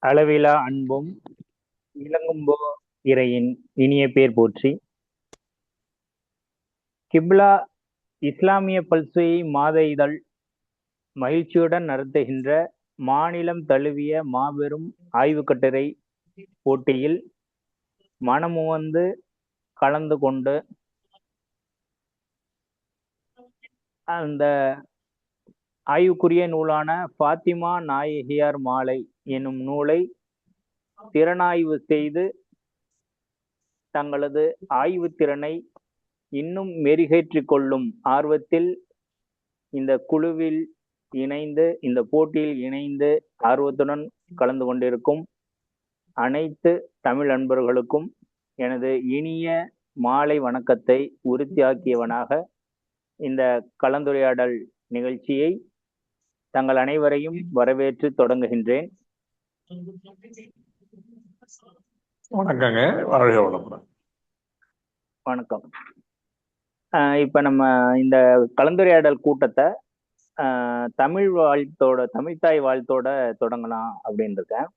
அளவிலா அன்பும் இலங்கும்போ இறையின் இனிய பேர் போற்றி. கிப்லா இஸ்லாமிய பல்சுவை மாத இதழ் மகிழ்ச்சியுடன் நடத்துகின்ற மாநிலம் தழுவிய மாபெரும் ஆய்வுக்கட்டுரை போட்டியில் மனமுவந்து கலந்து கொண்டு அந்த ஆய்வுக்குரிய நூலான பாத்திமா நாயகியார் மாலை என்னும் நூலை திறனாய்வு செய்து தங்களது ஆய்வு திறனை இன்னும் மெருகேற்றிக் கொள்ளும் ஆர்வத்தில் இந்த குழுவில் இணைந்து இந்த போட்டியில் இணைந்து ஆர்வத்துடன் கலந்து கொண்டிருக்கும் அனைத்து தமிழ் அன்பர்களுக்கும் எனது இனிய மாலை வணக்கத்தை உறுதியாக்கியவனாக இந்த கலந்துரையாடல் நிகழ்ச்சியை தங்கள் அனைவரையும் வரவேற்று தொடங்குகின்றேன். வணக்கங்க. வாழ்க வளமுடன். வணக்கம். இப்ப நம்ம இந்த கலந்துரையாடல் கூட்டத்தை தமிழ்தாய் வாழ்த்தோட தொடங்கலாம் அப்படின்னு இருக்கேன்.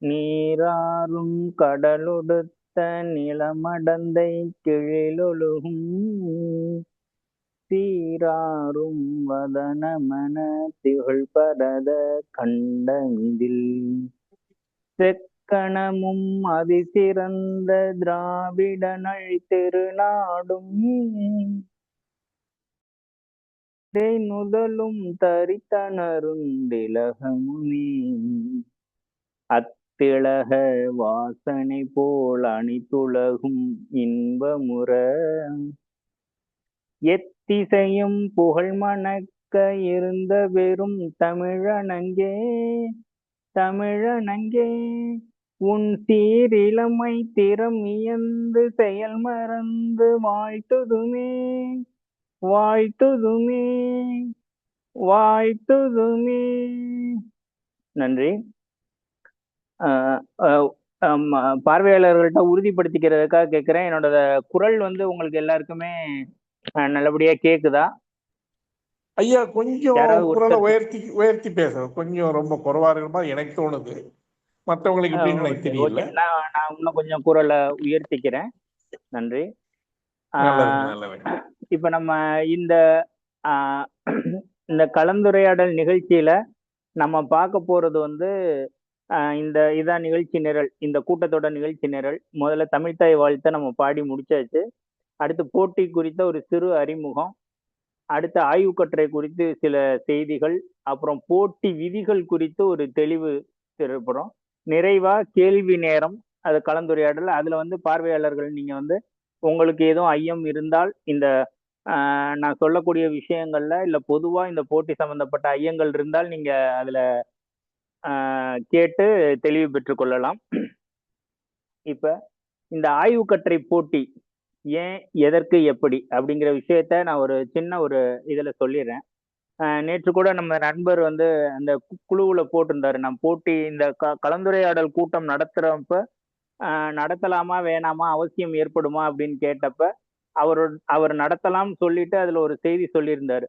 நீராறும் கடலொடுத்த நிலமடந்தை கிழிலொழுகும் சீராறும் வதனமன திகழ் பரத கண்டமிதில் செக்கணமும் அதிசிறந்த திராவிடனள் திருநாடும் நுதலும் தரித்தனருந்திலகமுமே அத்திலக வாசனை போல் அணித்துலகும் இன்பமுற எத்திசையும் புகழ் மணக்க இருந்த வெறும் தமிழனங்கே உன் சீரிளமை திறம் இயந்து செயல் மறந்து வாழ்த்துதுமே. நன்றி. பார்வையாளர்கள்ட்ட உறுதிப்படுத்திக்கிறதுக்காக கேட்கிறேன், என்னோட குரல் உங்களுக்கு எல்லாருக்குமே நல்லபடியா கேக்குதா? ஐயா, கொஞ்சம் குரலை உயர்த்தி பேசணும். கொஞ்சம் ரொம்ப குறைவா இருக்கிற மாதிரி எனக்கு தோணுது. மற்றவங்களுக்கு எப்படின்னு எனக்கு தெரியல. நான் இன்னும் கொஞ்சம் குரலை உயர்த்திக்கிறேன். நன்றி. இப்ப நம்ம இந்த கலந்துரையாடல் நிகழ்ச்சியில நம்ம பார்க்க போறது இதான் நிகழ்ச்சி நிரல். இந்த கூட்டத்தோட நிகழ்ச்சி நிரல் முதல்ல தமிழ்தாய் வாழ்த்தை நம்ம பாடி முடிச்சாச்சு. அடுத்து போட்டி குறித்த ஒரு சிறு அறிமுகம், அடுத்த ஆய்வு கட்டுரை குறித்து சில செய்திகள், அப்புறம் போட்டி விதிகள் குறித்து ஒரு தெளிவு திருப்புறோம். நிறைவா கேள்வி நேரம், அது கலந்துரையாடல். அதுல பார்வையாளர்கள் நீங்க உங்களுக்கு எதுவும் ஐயம் இருந்தால் இந்த நான் சொல்லக்கூடிய விஷயங்கள்ல இல்ல பொதுவா இந்த போட்டி சம்பந்தப்பட்ட ஐயங்கள் இருந்தால் நீங்க அதுல கேட்டு தெளிவு பெற்றுக் கொள்ளலாம். இப்ப இந்த ஆய்வு கட்டுரை போட்டி ஏன், எதற்கு, எப்படி அப்படிங்கிற விஷயத்த நான் ஒரு சின்ன ஒரு இதுல சொல்லிடுறேன். நேற்று கூட நம்ம நண்பர் அந்த குழுவுல போட்டிருந்தாரு, நான் போட்டி இந்த கலந்துரையாடல் கூட்டம் நடத்துறப்ப நடத்தலாமா வேணாமா, அவசியம் ஏற்படுமா அப்படின்னு கேட்டப்ப அவர் நடத்தலாம் சொல்லிட்டு அதுல ஒரு செய்தி சொல்லியிருந்தாரு.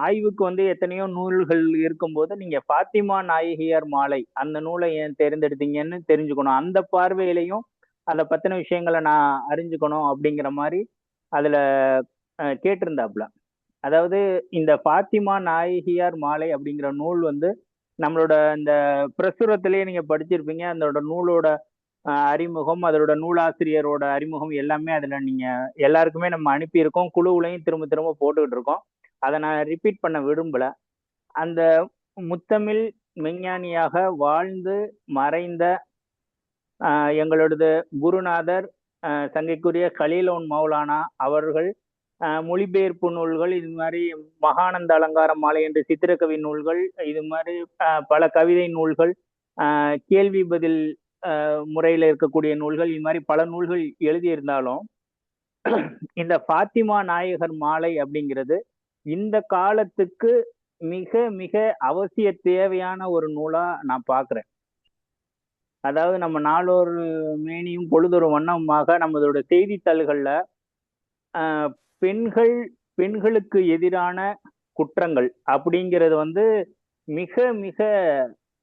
ஆய்வுக்கு எத்தனையோ நூல்கள் இருக்கும்போது நீங்க பாத்திமா நாயகியார் மாலை அந்த நூலை ஏன் தேர்ந்தெடுத்தீங்கன்னு தெரிஞ்சுக்கணும், அந்த பார்வையிலையும் அதை பத்தின விஷயங்களை நான் அறிஞ்சுக்கணும் அப்படிங்கிற மாதிரி அதுல கேட்டிருந்தாப்புல. அதாவது இந்த பாத்திமா நாயகியார் மாலை அப்படிங்கிற நூல் நம்மளோட இந்த பிரசுரத்திலேயே நீங்க படிச்சிருப்பீங்க. அதோட நூலோட அறிமுகம், அதோட நூலாசிரியரோட அறிமுகம் எல்லாமே அதுல நீங்க எல்லாருக்குமே நம்ம அனுப்பியிருக்கோம். குழுவுலையும் திரும்ப திரும்ப போட்டுக்கிட்டு இருக்கோம். அதை நான் ரிப்பீட் பண்ண விரும்பல. அந்த முத்தமிழ் மெஞ்ஞானியாக வாழ்ந்து மறைந்த எங்களோடது குருநாதர் சங்கைக்குரிய கலீலோன் மௌலானா அவர்கள் மொழிபெயர்ப்பு நூல்கள், இது மாதிரி மகானந்த அலங்கார மாலை என்ற சித்திரக்கவி நூல்கள், இது மாதிரி பல கவிதை நூல்கள், கேள்வி பதில் முறையில இருக்கக்கூடிய நூல்கள், இது மாதிரி பல நூல்கள் எழுதியிருந்தாலும் இந்த பாத்திமா நாயகர் மாலை அப்படிங்கிறது இந்த காலத்துக்கு மிக மிக அவசிய தேவையான ஒரு நூலா நான் பாக்குறேன். அதாவது நம்ம நாளொரு மேனியும் பொழுதொரு வண்ணமாக நம்மளோட செய்தித்தாள்கள்ல பெண்களுக்கு எதிரான குற்றங்கள் அப்படிங்கிறது வந்து மிக மிக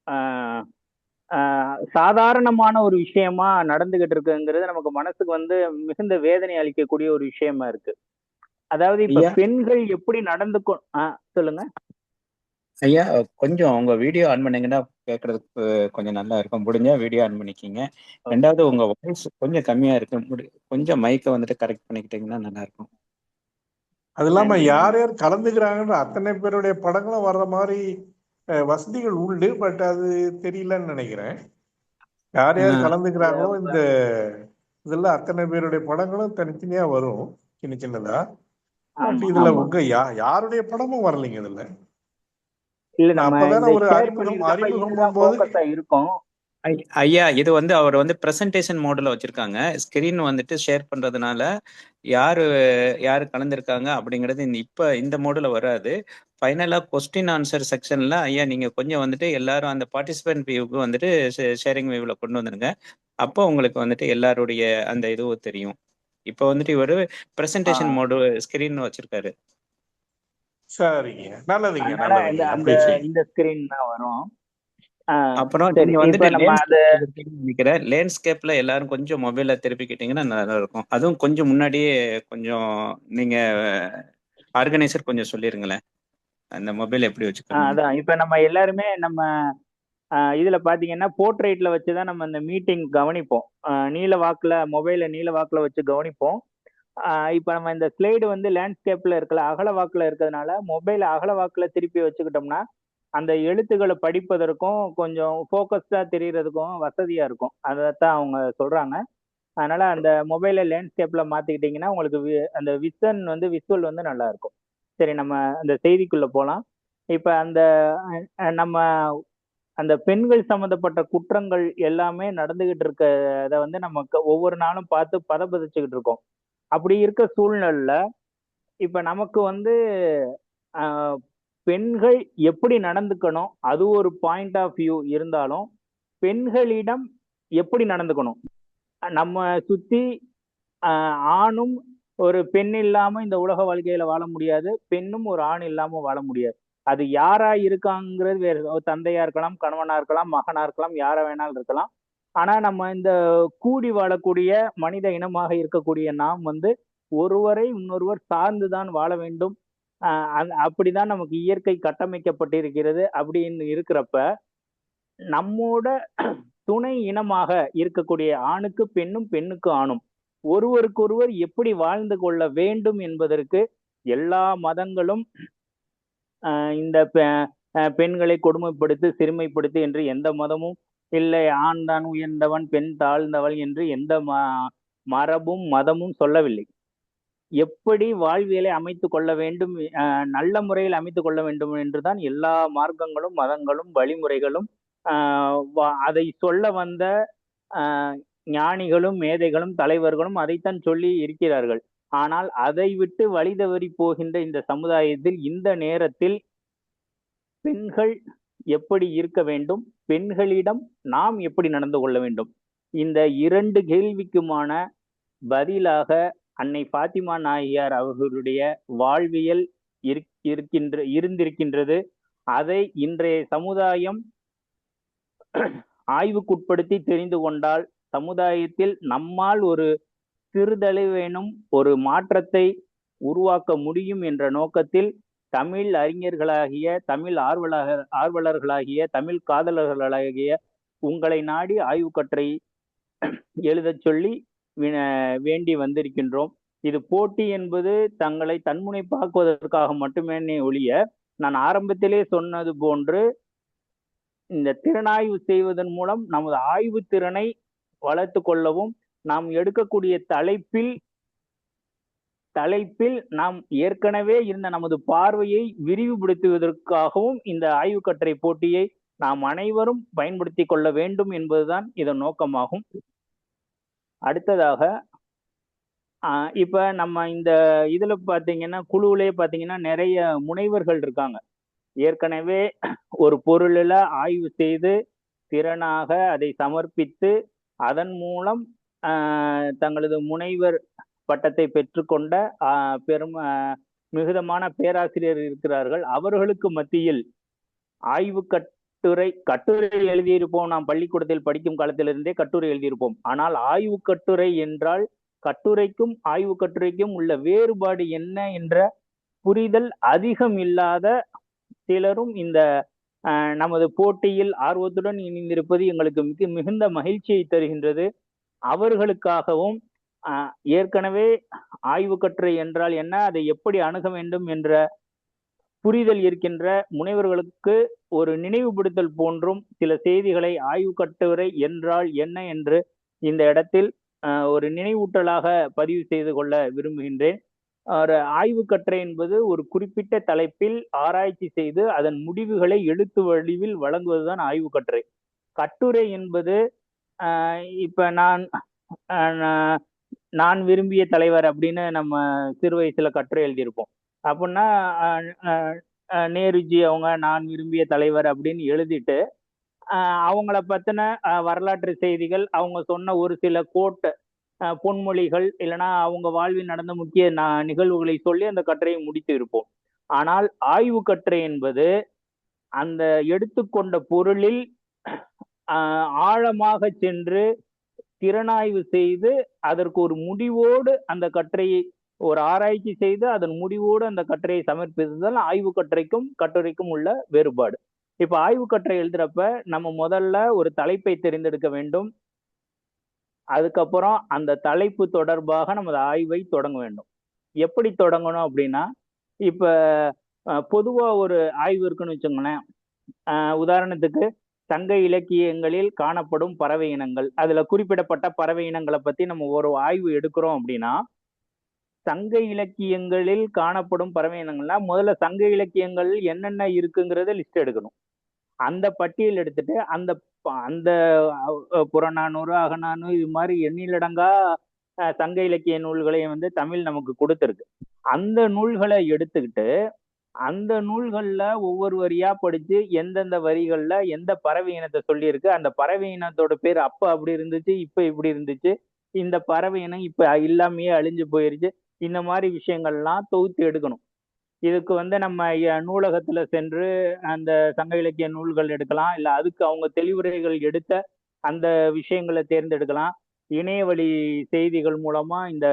ஆஹ், சாதாரணமான ஒரு விஷயமா நடந்துகிட்டு இருக்குங்கிறது நமக்கு மனசுக்கு வந்து மிகுந்த வேதனை அளிக்கக்கூடிய ஒரு விஷயமா இருக்கு. அதாவது இப்ப ஐயா பெண்கள் எப்படி சொல்லுங்க. ஐயா கொஞ்சம் உங்க வீடியோ ஆன் பண்ணீங்கன்னா கேட்கறதுக்கு கொஞ்சம் நல்லா இருக்கும். முடிஞ்சா வீடியோ ஆன் பண்ணிக்கிங்க. ரெண்டாவது உங்க வாய்ஸ் கொஞ்சம் கம்மியா இருக்கு. கொஞ்சம் மைக்கை வந்துட்டு கரெக்ட் பண்ணிக்கிட்டீங்கன்னா நல்லா இருக்கும். அது இல்லாம நன்றி, யார் நன்றி. யார் கலந்துக்கிறாங்கன்ற அத்தனை பேருடைய படங்களும் வர்ற மாதிரி வசதிகள் உண்டு. பட் அது தெரியலன்னு நினைக்கிறேன். யார் யார் ஆஹ் கலந்துக்கிறாங்களோ இந்த இதுல அத்தனை பேருடைய படங்களும் தனித்தனியா வரும், சின்ன சின்னதா. பட் ஆமா, இதுல ஆமா. உங்க யாருடைய படமும் வரலைங்க இதுல. இல்ல நான் நம்ம அப்பதானே இந்த ஒரு ஷேர் அறிமுகம் பண்ணிருக்கப்ப அறிமுகம் இதுதான் போது போக்கஸா இருக்கும். ஐயா இது வந்து அவர் வந்து பிரசன்டேஷன் மோட்ல வச்சிருக்காங்க. ஸ்கிரீன் வந்துட்டு ஷேர் பண்றதுனால யாரு யாரு கலந்துருக்காங்க அப்படிங்கிறது இப்ப இந்த மோடுல வராது. ஃபைனலா கொஸ்டின் ஆன்சர் செக்ஷன்ல ஐயா நீங்க கொஞ்சம் வந்துட்டு எல்லாரும் அந்த பார்ட்டிசிபென்ட் வியூக்கு வந்துட்டு ஷேரிங் வியூல கொண்டு வந்துருங்க. அப்போ உங்களுக்கு வந்துட்டு எல்லாருடைய அந்த இதுவும் தெரியும். இப்போ வந்துட்டு இவரு பிரசன்டேஷன் மோடு ஸ்கிரீன் வச்சிருக்காரு. சரிங்க, நல்லதுங்க, அதனால நல்லதுங்க, அந்த அப்படியே செய்யுங்க. இந்த ஸ்கிரீன் தான் வரும். அப்புறம் சரி, நீங்க இப்ப வந்துட்டு நம்ம அது நினைக்கிறேன் லேண்ட்ஸ்கேப்ல எல்லாரும் கொஞ்சம் மொபைல திருப்பிக்கிட்டீங்கன்னா நல்லா இருக்கும். அதுவும் கொஞ்சம் முன்னாடியே கொஞ்சம் நீங்க ஆர்கனைசர் கொஞ்சம் சொல்லிருங்களேன் அந்த மொபைல் எப்படி வச்சுக்கணும். அதான் இப்ப நம்ம எல்லாருமே நம்ம இதுல பாத்தீங்கன்னா போர்ட்ரேட்ல வச்சுதான் நம்ம இந்த மீட்டிங் கவனிப்போம். நீல வாக்குல மொபைல நீல வாக்குல வச்சு கவனிப்போம். இப்ப நம்ம இந்த ஸ்லைடு வந்து லேண்ட்ஸ்கேப்ல இருக்கல, அகல வாக்குல இருக்கிறதுனால மொபைல் அகல வாக்குல திருப்பி வச்சுக்கிட்டோம்னா அந்த எழுத்துக்களை படிப்பதற்கும் கொஞ்சம் ஃபோக்கஸ்டா தெரியறதுக்கும் வசதியா இருக்கும். அதைத்தான் அவங்க சொல்றாங்க. அதனால அந்த மொபைல லேண்ட்ஸ்கேப்ல மாத்திக்கிட்டீங்கன்னா உங்களுக்கு அந்த விஷுவல் வந்து நல்லா இருக்கும். சரி, நம்ம அந்த செய்திக்குள்ள போலாம். இப்ப அந்த நம்ம அந்த பெண்கள் சம்பந்தப்பட்ட குற்றங்கள் எல்லாமே நடந்துகிட்டு இருக்கத வந்து நம்ம ஒவ்வொரு நாளும் பார்த்து பதபதிச்சுக்கிட்டு இருக்கோம். அப்படி இருக்க சூழ்நிலையில இப்ப நமக்கு வந்து ஆஹ், பெண்கள் எப்படி நடந்துக்கணும் அது ஒரு பாயிண்ட் ஆஃப் வியூ இருந்தாலும் பெண்களிடம் எப்படி நடந்துக்கணும், நம்ம சுத்தி ஆணும் ஒரு பெண் இல்லாம இந்த உலக வாழ்க்கையில வாழ முடியாது, பெண்ணும் ஒரு ஆண் இல்லாம வாழ முடியாது. அது யாரா இருக்காங்கிறது வேறு. ஒரு தந்தையா இருக்கலாம், கணவனா இருக்கலாம், மகனா இருக்கலாம், யாரா வேணாலும் இருக்கலாம். ஆனா நம்ம இந்த கூடி வாழக்கூடிய மனித இனமாக இருக்கக்கூடிய நாம் வந்து ஒருவரை இன்னொருவர் சார்ந்துதான் வாழ வேண்டும். அப்படிதான் நமக்கு இயற்கை கட்டமைக்கப்பட்டிருக்கிறது. அப்படின்னு இருக்கிறப்ப நம்மோட துணை இனமாக இருக்கக்கூடிய ஆணுக்கு பெண்ணும் பெண்ணுக்கு ஆணும் ஒருவருக்கொருவர் எப்படி வாழ்ந்து கொள்ள வேண்டும் என்பதற்கு எல்லா மதங்களும் இந்த பெண்களை கொடுமைப்படுத்தி சிறுமைப்படுத்தி என்று எந்த மதமும் இல்லை, ஆண் தான் உயர்ந்தவன் பெண் தாழ்ந்தவள் என்று எந்த மரபும் மதமும் சொல்லவில்லை. எப்படி வாழ்வியலை அமைத்துக் கொள்ள வேண்டும், நல்ல முறையில் அமைத்துக் கொள்ள வேண்டும் என்றுதான் எல்லா மார்க்கங்களும் மதங்களும் வழிமுறைகளும் அதை சொல்ல வந்த ஞானிகளும் மேதைகளும் தலைவர்களும் அதைத்தான் சொல்லி இருக்கிறார்கள். ஆனால் அதை விட்டு வழி தவறி போகின்ற இந்த சமுதாயத்தில் இந்த நேரத்தில் பெண்கள் எப்படி இருக்க வேண்டும், பெண்களிடம் நாம் எப்படி நடந்து கொள்ள வேண்டும், இந்த இரண்டு கேள்விக்குமான பதிலாக அன்னை பாத்திமா நாயகியார் அவர்களுடைய வாழ்வியல் இருந்திருக்கின்றது. அதை இன்றைய சமுதாயம் ஆய்வுக்குட்படுத்தி தெரிந்து கொண்டால் சமுதாயத்தில் நம்மால் ஒரு சிறிதளவேனும் ஒரு மாற்றத்தை உருவாக்க முடியும் என்ற நோக்கத்தில் தமிழ் அறிஞர்களாகிய, தமிழ் ஆர்வலர்களாகிய, தமிழ் காதலர்களாகிய உங்களை நாடி ஆய்வு கட்டுரை எழுதச் சொல்லி வேண்டி வந்திருக்கின்றோம். இது போட்டி என்பது தங்களை தன்முனைப்பாக்குவதற்காக மட்டுமே ஒழிய, நான் ஆரம்பத்திலே சொன்னது போன்று இந்த திறனாய்வு செய்வதன் மூலம் நமது ஆய்வு திறனை வளர்த்து கொள்ளவும், நாம் எடுக்கக்கூடிய தலைப்பில் நாம் ஏற்கனவே இருந்த நமது பார்வையை விரிவுபடுத்துவதற்காகவும் இந்த ஆய்வு கட்டுரை போட்டியை நாம் அனைவரும் பயன்படுத்தி கொள்ள வேண்டும் என்பதுதான் இதன் நோக்கமாகும். அடுத்ததாக இப்ப நம்ம இந்த இதுல பாத்தீங்கன்னா குழுவிலே பாத்தீங்கன்னா நிறைய முனைவர்கள் இருக்காங்க. ஏற்கனவே ஒரு பொருளில் ஆய்வு செய்து திறனாக அதை சமர்ப்பித்து அதன் மூலம் தங்களது முனைவர் பட்டத்தை பெற்றுக்கொண்ட மிகுதமான பேராசிரியர் இருக்கிறார்கள். அவர்களுக்கு மத்தியில் ஆய்வு கட்டுரை எழுதியிருப்போம். நாம் பள்ளிக்கூடத்தில் படிக்கும் காலத்திலிருந்தே கட்டுரை எழுதியிருப்போம். ஆனால் ஆய்வு கட்டுரை என்றால் கட்டுரைக்கும் ஆய்வு கட்டுரைக்கும் உள்ள வேறுபாடு என்ன என்ற புரிதல் அதிகம் இல்லாத சிலரும் இந்த நமது போட்டியில் ஆர்வத்துடன் இணைந்திருப்பது எங்களுக்கு மிகுந்த மகிழ்ச்சியை தருகின்றது. அவர்களுக்காகவும் ஏற்கனவே ஆய்வு கட்டுரை என்றால் என்ன, அதை எப்படி அணுக வேண்டும் என்ற புரிதல் இருக்கின்ற முனைவர்களுக்கு ஒரு நினைவுபடுத்தல் போன்றும் சில செய்திகளை ஆய்வு கட்டுரை என்றால் என்ன என்று இந்த இடத்தில் ஒரு நினைவூட்டலாக பதிவு செய்து கொள்ள விரும்புகின்றேன். ஒரு ஆய்வு கட்டுரை என்பது ஒரு குறிப்பிட்ட தலைப்பில் ஆராய்ச்சி செய்து அதன் முடிவுகளை எழுத்து வடிவில் வழங்குவதுதான் ஆய்வு கட்டுரை. கட்டுரை என்பது இப்ப நான் விரும்பிய தலைவர் அப்படின்னு நம்ம சிறு வயசுல கட்டுரை எழுதியிருப்போம். அப்படின்னா நேருஜி அவங்க நான் விரும்பிய தலைவர் அப்படின்னு எழுதிட்டு அவங்கள பத்தின வரலாற்று செய்திகள், அவங்க சொன்ன ஒரு சில கோட் பொன்மொழிகள், இல்லைன்னா அவங்க வாழ்வில் நடந்த முக்கிய நிகழ்வுகளை சொல்லி அந்த கட்டுரையை முடித்து இருப்போம். ஆனால் ஆய்வு கட்டுரை என்பது அந்த எடுத்துக்கொண்ட பொருளில் ஆழமாக சென்று திறனாய்வு செய்து அதற்கு ஒரு முடிவோடு அந்த கட்டுரையை ஒரு ஆராய்ச்சி செய்து அதன் முடிவோடு அந்த கட்டுரையை சமர்ப்பித்ததால் ஆய்வு கட்டுரைக்கும் உள்ள வேறுபாடு. இப்ப ஆய்வு கட்டுரை எழுதுறப்ப நம்ம முதல்ல ஒரு தலைப்பை தெரிந்தெடுக்க வேண்டும். அதுக்கப்புறம் அந்த தலைப்பு தொடர்பாக நமது ஆய்வை தொடங்க வேண்டும். எப்படி தொடங்கணும் அப்படின்னா, இப்ப பொதுவா ஒரு ஆய்வு இருக்குன்னு வச்சுக்கோங்களேன். உதாரணத்துக்கு சங்க இலக்கியங்களில் காணப்படும் பறவை இனங்கள், அதுல குறிப்பிடப்பட்ட பறவை இனங்களை பத்தி நம்ம ஒரு ஆய்வு எடுக்கிறோம் அப்படின்னா, சங்க இலக்கியங்களில் காணப்படும் பறவை இனங்கள்னா முதல்ல சங்க இலக்கியங்கள் என்னென்ன இருக்குங்கிறத லிஸ்ட் எடுக்கணும். அந்த பட்டியல் எடுத்துட்டு அந்த புறநானூறு, அகநானூறு, இது மாதிரி எண்ணிலடங்கா சங்க இலக்கிய நூல்களை தமிழ் நமக்கு கொடுத்துருக்கு. அந்த நூல்களை எடுத்துக்கிட்டு அந்த நூல்கள்ல ஒவ்வொரு வரியா படிச்சு எந்தெந்த வரிகள்ல எந்த பறவை இனத்தை சொல்லியிருக்கு, அந்த பறவை இனத்தோட பேர் அப்ப அப்படி இருந்துச்சு, இப்ப இப்படி இருந்துச்சு, இந்த பறவை இனம் இப்ப இல்லாமையே அழிஞ்சு போயிருச்சு, இந்த மாதிரி விஷயங்கள்லாம் தொகுத்து எடுக்கணும். இதுக்கு நம்ம நூலகத்துல சென்று அந்த சங்க இலக்கிய நூல்கள் எடுக்கலாம், இல்ல அதுக்கு அவங்க தெளிவுரைகள் எடுத்த அந்த விஷயங்களை தேர்ந்தெடுக்கலாம். இணையவழி செய்திகள் மூலமா இந்த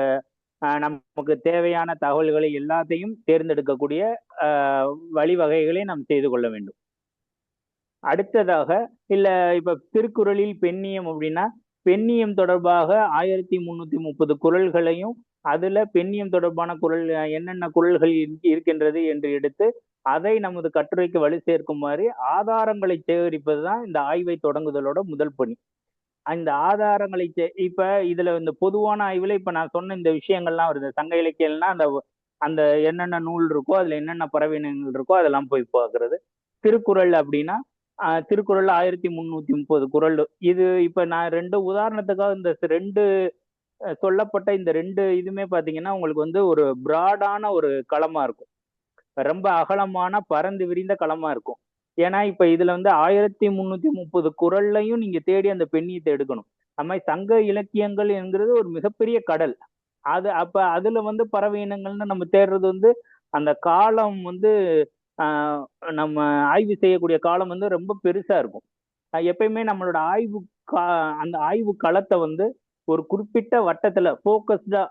நமக்கு தேவையான தகவல்களை எல்லாத்தையும் தேர்ந்தெடுக்கக்கூடிய வழிவகைகளை நாம் செய்து கொள்ள வேண்டும். அடுத்ததாக இப்ப திருக்குறளில் பெண்ணியம் அப்படின்னா, பெண்ணியம் தொடர்பாக 1330 குறள்களையும் அதுல பெண்ணியம் தொடர்பான குறள் என்னென்ன குறள்கள் இருக்கின்றது என்று எடுத்து அதை நமது கட்டுரைக்கு வலு சேர்க்குமாறு ஆதாரங்களை சேகரிப்பதுதான் இந்த ஆய்வை தொடங்குதலோட முதல் பணி. இந்த ஆதாரங்களை இப்ப இதுல இந்த பொதுவான ஆய்வுல இப்ப நான் சொன்ன இந்த விஷயங்கள்லாம் வருது. சங்க இலக்கியம்னா அந்த என்னென்ன நூல் இருக்கோ அதுல என்னென்ன பறவையினங்கள் இருக்கோ அதெல்லாம் போய் பார்க்கறது. திருக்குறள் அப்படின்னா திருக்குறள் 1330 குறள். இது இப்ப நான் 2 உதாரணத்துக்காக இந்த 2 சொல்லப்பட்ட இந்த 2 இதுமே பாத்தீங்கன்னா உங்களுக்கு ஒரு பிராடான ஒரு களமா இருக்கும், ரொம்ப அகலமான பறந்து விரிந்த களமா இருக்கும். ஏன்னா இப்ப இதுல 1330 குறள்லையும் நீங்க தேடி அந்த பெண்ணியத்தை எடுக்கணும். நம்ம சங்க இலக்கியங்கள் என்கிறது ஒரு மிகப்பெரிய கடல். அப்ப அதுல பறவை இனங்கள்னு நம்ம தேடுறது அந்த காலம் நம்ம ஆய்வு செய்யக்கூடிய காலம் ரொம்ப பெருசா இருக்கும். எப்பயுமே நம்மளோட அந்த ஆய்வு களத்தை ஒரு குறிப்பிட்ட வட்டத்துல போக்கஸ்டா